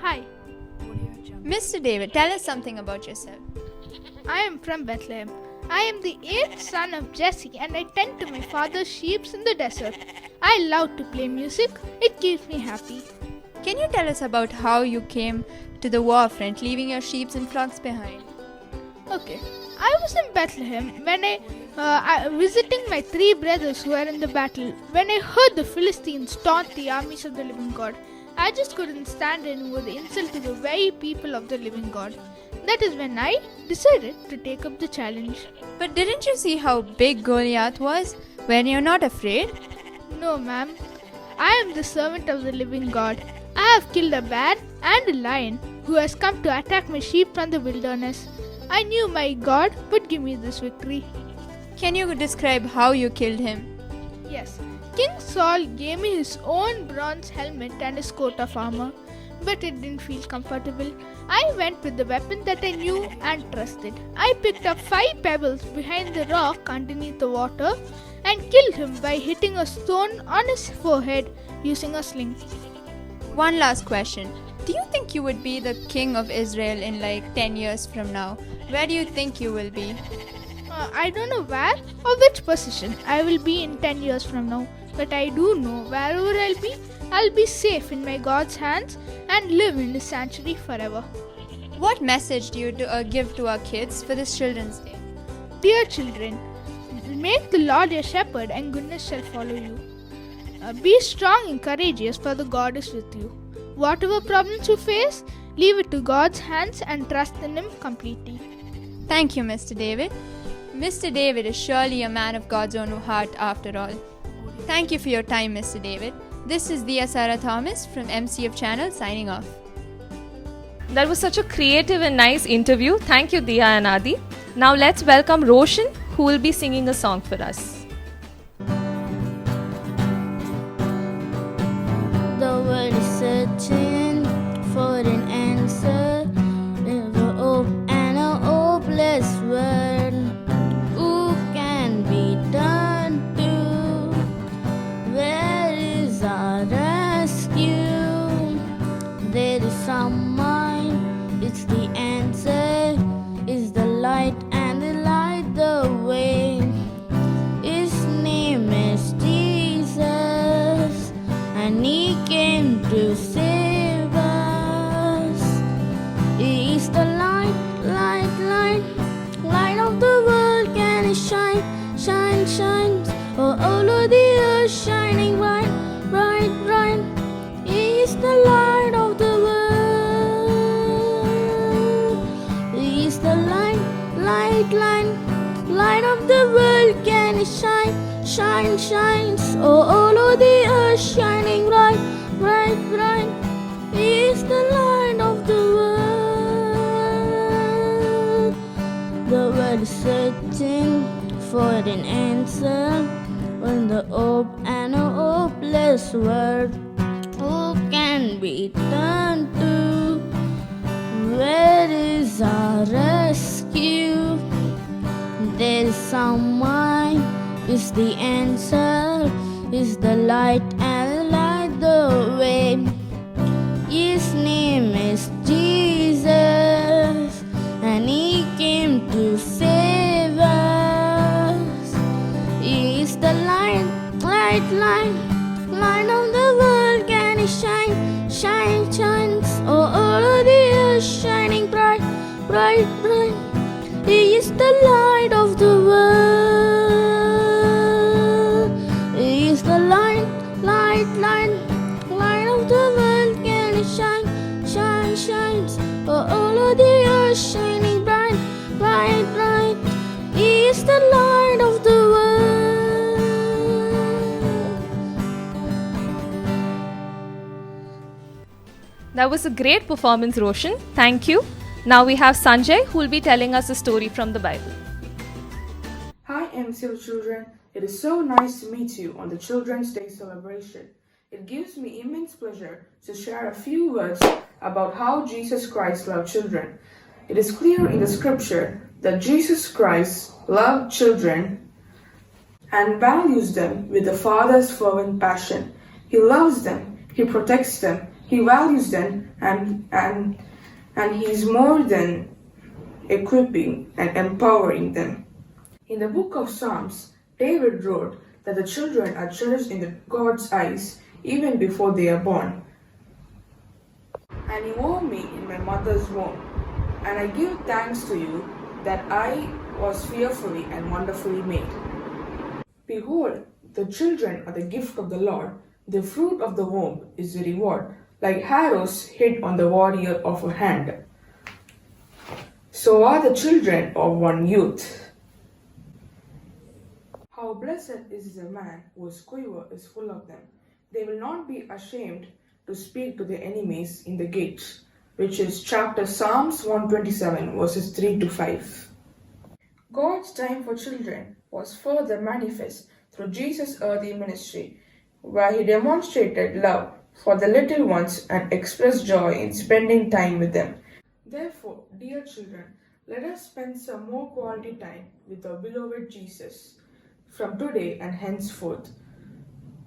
Hi, Mr. David, tell us something about yourself. I am from Bethlehem. I am the 8th son of Jesse and I tend to my father's sheep in the desert. I love to play music, it keeps me happy. Can you tell us about how you came to the war front, leaving your sheep and flocks behind? Okay, I was in Bethlehem when I visiting my 3 brothers who were in the battle. When I heard the Philistines taunt the armies of the living God, I just couldn't stand anymore the insult to the very people of the living God. That is when I decided to take up the challenge. But didn't you see how big Goliath was? When you're not afraid? No, ma'am. I am the servant of the living God. I have killed a bear and a lion who has come to attack my sheep from the wilderness. I knew my God would give me this victory. Can you describe how you killed him? Yes, King Saul gave me his own bronze helmet and his coat of armor, but it didn't feel comfortable. I went with the weapon that I knew and trusted. I picked up 5 pebbles behind the rock underneath the water and killed him by hitting a stone on his forehead using a sling. One last question. Do you think you would be the king of Israel in like 10 years from now? Where do you think you will be? I don't know where or which position I will be in 10 years from now, but I do know wherever I'll be safe in my God's hands and live in His sanctuary forever. What message do you give to our kids for this Children's Day? Dear children, make the Lord your shepherd and goodness shall follow you. Be strong and courageous, for the God is with you. Whatever problems you face, leave it to God's hands and trust in Him completely. Thank you, Mr. David. Mr. David is surely a man of God's own heart after all. Thank you for your time, Mr. David. This is Diya Sarah Thomas from MCF Channel signing off. That was such a creative and nice interview. Thank you, Diya and Adi. Now let's welcome Roshan, who will be singing a song for us. The world is searching for an answer. There's a hope and a hopeless world. Who can be turned to? Where is our rescue? There is someone, it's the answer. Is the light and the light the way. His name is Jesus, and He came to save us. He is the light, light, light, light of the world. Can He shine, shine, shine? Oh, all of the earth shining bright, bright, bright. He is the light of the world. He is the light, light, light, light of the world. Can He shine, shine, shine? Oh, all of the earth shining bright, bright, bright. He is the light of the world. The world is searching for an answer in the hope and a hopeless world. Who can be turned to? Where is our rescue? There is someone, is the answer, is the light and light the way. His name is Jesus, and He came to save us. He is the light, light, light, light of the world. Can He shine, shine, shine? Oh, all of the earth shining bright, bright, bright. He is the light of the world. He is the light, light, light, light of the world. Can He shine, shine, shine? Oh, all of the earth shining bright, bright, bright. He is the light of the world. That was a great performance, Roshan. Thank you. Now we have Sanjay who will be telling us a story from the Bible. Hi MCL children, it is so nice to meet you on the Children's Day celebration. It gives me immense pleasure to share a few words about how Jesus Christ loved children. It is clear in the scripture that Jesus Christ loved children and values them with the Father's fervent passion. He loves them, He protects them, He values them, and He is more than equipping and empowering them. In the book of Psalms, David wrote that the children are cherished in God's eyes even before they are born. And He wore me in my mother's womb. And I give thanks to you that I was fearfully and wonderfully made. Behold, the children are the gift of the Lord. The fruit of the womb is the reward, like arrows hid on the warrior of a hand. So are the children of one youth. How blessed is the man whose quiver is full of them. They will not be ashamed to speak to their enemies in the gates, which is chapter Psalms 127 verses 3 to 5. God's time for children was further manifest through Jesus' earthly ministry, where He demonstrated love for the little ones and expressed joy in spending time with them. Therefore, dear children, let us spend some more quality time with our beloved Jesus from today and henceforth.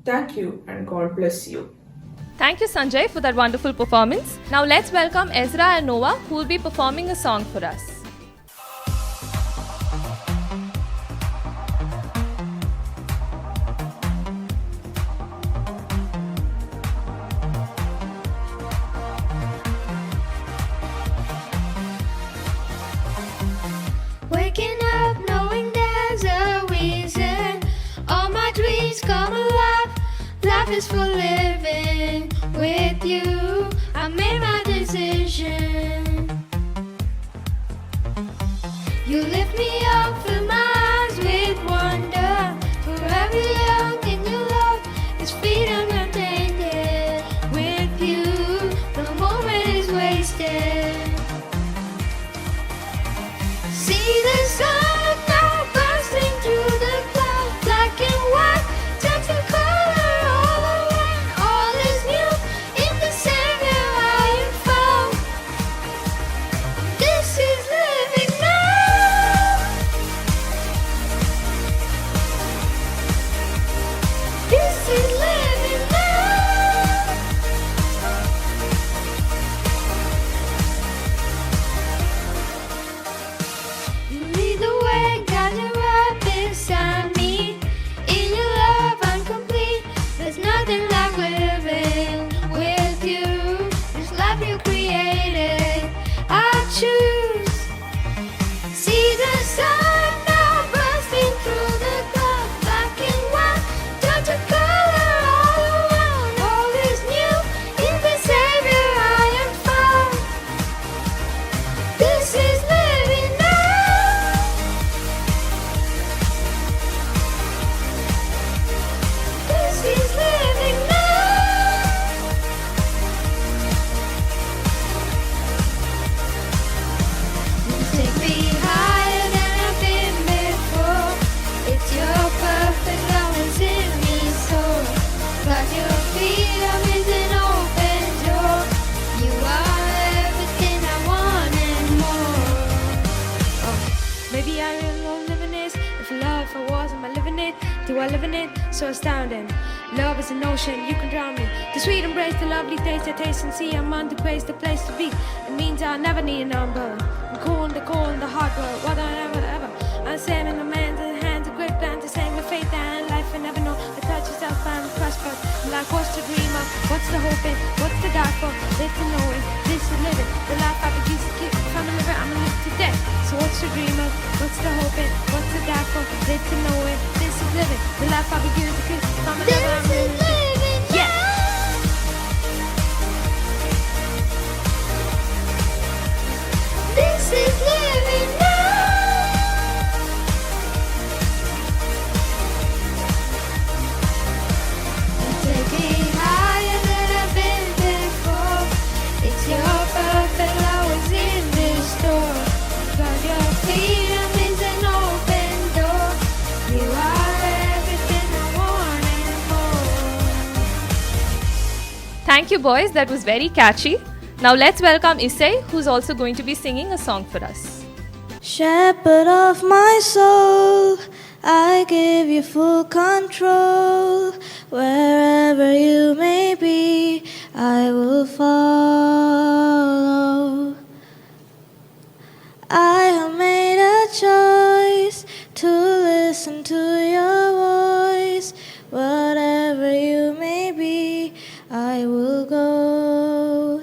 Thank you and God bless you. Thank you, Sanjay, for that wonderful performance. Now let's welcome Ezra and Noah who will be performing a song for us. Waking up knowing there's a reason. All my dreams come alive. Life is for living. With you, I made my decision. You lift me up, fill my eyes with wonder. Forever young in your love is freedom untainted. With you, no moment is wasted. See the sun now bursting through the clouds, black and white, turns to color all around. All is new in the Savior I am found. This is living now. This is living now. You lead the way, God, you're right beside me. In your love, I'm complete. There's nothing like living with you. This life you created, I choose. See the sun now bursting through the clouds, black and white, turn to color all around. All is new in the Savior I am found. This is living now. This is living now. You take me higher than I've been before. It's your perfect love that's in me so. Got your freedom is an open door. You are everything I want and more. Maybe I really don't live in this. If love I was, am I living it? Do I live in it? So astounding. Love is an ocean, you can drown me. The sweet embrace, the lovely taste, I taste and see. I'm on the place, the place to be. It means I'll never need a number. I'm cool in the hard work, what I ever. I'm saving a man's hands, a great plan to save my faith and life. I never know. I touch yourself, I'm prosperous. I'm like, what's the dream of? What's the hope in? What's the die for? Live to know it, this is living. The life I produce to keep. If I'm a liver, I'm a live to death. So what's the dream of? What's the hope in? What's the die for? Live to know it, this is living. The life I produce to keep. If I'm a liver, I'm a live to death. Yeah. This is living now. You take me higher than I've been before. Thank you, boys. That was very catchy. Now let's welcome Isai, who's also going to be singing a song for us. Shepherd of my soul, I give you full control. Wherever you may be, I will follow. I have made a choice to listen to your voice. Whatever you may be, I will go.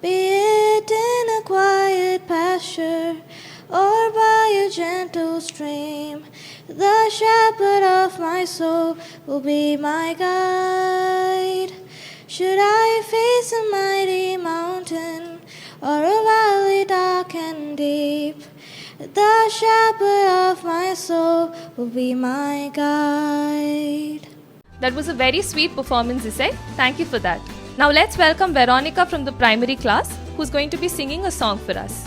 Be it in a quiet pasture or by a gentle stream, the shepherd of my soul will be my guide. Should I face a mighty mountain or a valley dark and deep, the shepherd of my soul will be my guide. That was a very sweet performance, Isai. Thank you for that. Now let's welcome Veronica from the primary class, who's going to be singing a song for us.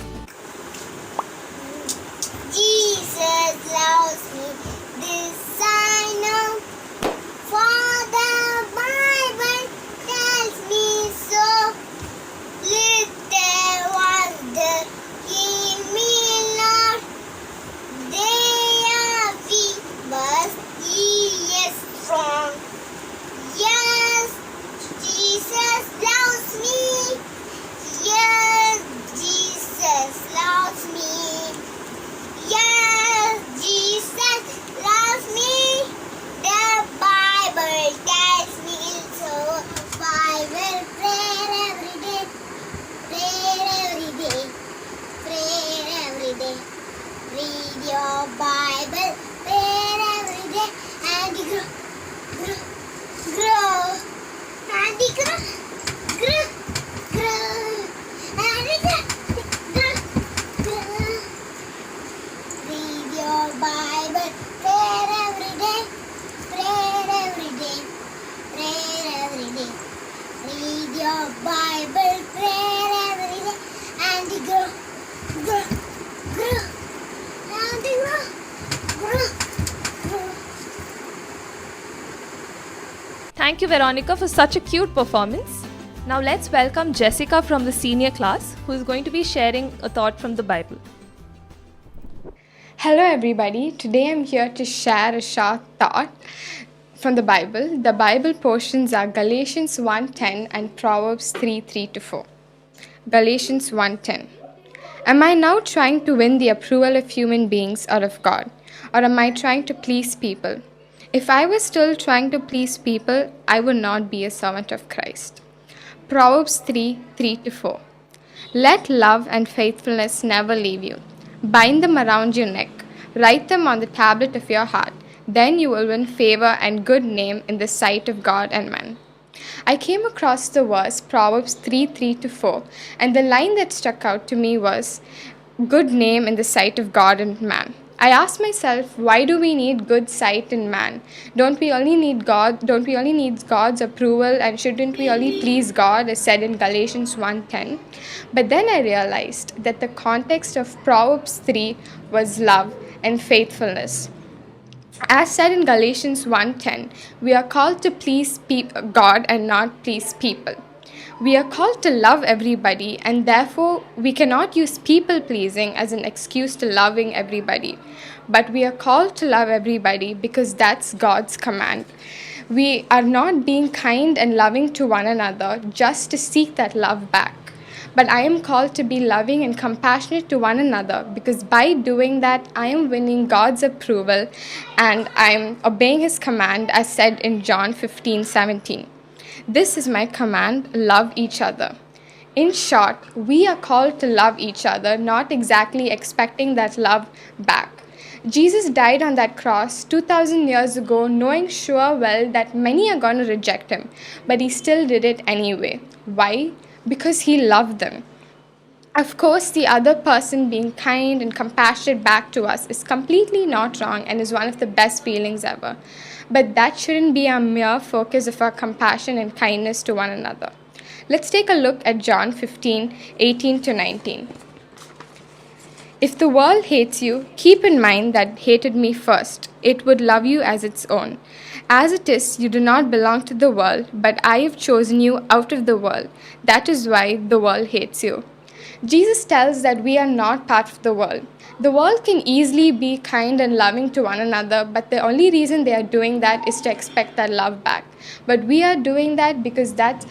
Jesus loves me, this I know, for the Bible tells me so. Little wonder in me, Lord, they are weak, but He is strong. Yes, Jesus loves me. Yes, Jesus loves me. Yes, Jesus loves me. The Bible tells me so. Bible, pray every day. Pray every day. Pray every day. Read your Bible. Pray every day. And you grow. Grow. And you grow. Grow. And you grow. Read your Bible, pray every day, pray every day, pray every day. Read your Bible, pray every day, and you grow, and you grow. Thank you, Veronica, for such a cute performance. Now let's welcome Jessica from the senior class, who is going to be sharing a thought from the Bible. Hello everybody, today I'm here to share a short thought from the Bible. The Bible portions are Galatians 1:10 and Proverbs 3:3-4. Galatians 1:10. Am I now trying to win the approval of human beings or of God? Or am I trying to please people? If I was still trying to please people, I would not be a servant of Christ. Proverbs 3:3-4. Let love and faithfulness never leave you. Bind them around your neck. Write them on the tablet of your heart. Then you will win favor and good name in the sight of God and man. I came across the verse Proverbs 3:3-4, and the line that stuck out to me was good name in the sight of God and man. I asked myself, why do we need good sight in man? Don't we only need God's approval, and shouldn't we only please God, as said in Galatians 1:10? But then I realized that the context of Proverbs 3 was love and faithfulness. As said in Galatians 1:10, we are called to please God and not please people. We are called to love everybody, and therefore we cannot use people pleasing as an excuse to loving everybody. But we are called to love everybody because that's God's command. We are not being kind and loving to one another just to seek that love back. But I am called to be loving and compassionate to one another, because by doing that, I am winning God's approval and I am obeying His command, as said in John 15:17. This is my command, love each other. In short, we are called to love each other, not exactly expecting that love back. Jesus died on that cross 2,000 years ago, knowing sure well that many are going to reject Him, but He still did it anyway. Why? Because He loved them. Of course, the other person being kind and compassionate back to us is completely not wrong and is one of the best feelings ever. But that shouldn't be our mere focus of our compassion and kindness to one another. Let's take a look at John 15:18-19. If the world hates you, keep in mind that it hated me first. It would love you as its own. As it is, you do not belong to the world, but I have chosen you out of the world. That is why the world hates you. Jesus tells that we are not part of the world. The world can easily be kind and loving to one another, but the only reason they are doing that is to expect that love back. But we are doing that because that's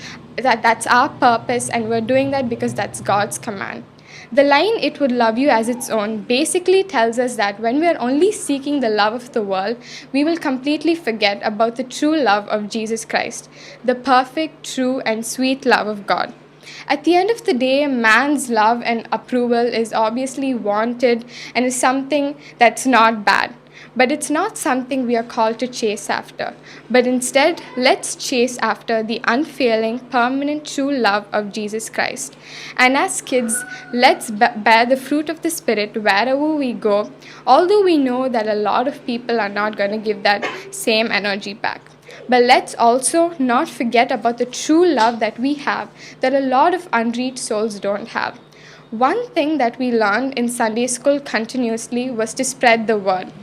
our purpose, and we're doing that because that's God's command. The line, "it would love you as its own," basically tells us that when we are only seeking the love of the world, we will completely forget about the true love of Jesus Christ, the perfect, true, and sweet love of God. At the end of the day, man's love and approval is obviously wanted and is something that's not bad. But it's not something we are called to chase after. But instead, let's chase after the unfailing, permanent, true love of Jesus Christ. And as kids, let's bear the fruit of the Spirit wherever we go, although we know that a lot of people are not going to give that same energy back. But let's also not forget about the true love that we have, that a lot of unreached souls don't have. One thing that we learned in Sunday school continuously was to spread the word.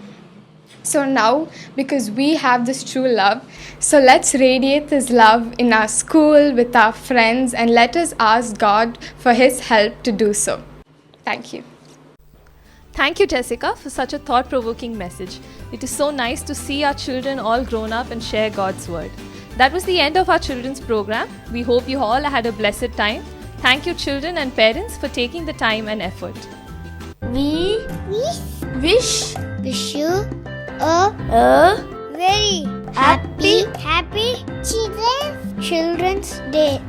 So now, because we have this true love, so let's radiate this love in our school, with our friends, and let us ask God for His help to do so. Thank you. Thank you, Jessica, for such a thought-provoking message. It is so nice to see our children all grown up and share God's word. That was the end of our children's program. We hope you all had a blessed time. Thank you, children and parents, for taking the time and effort. We wish you a very happy Children's Day.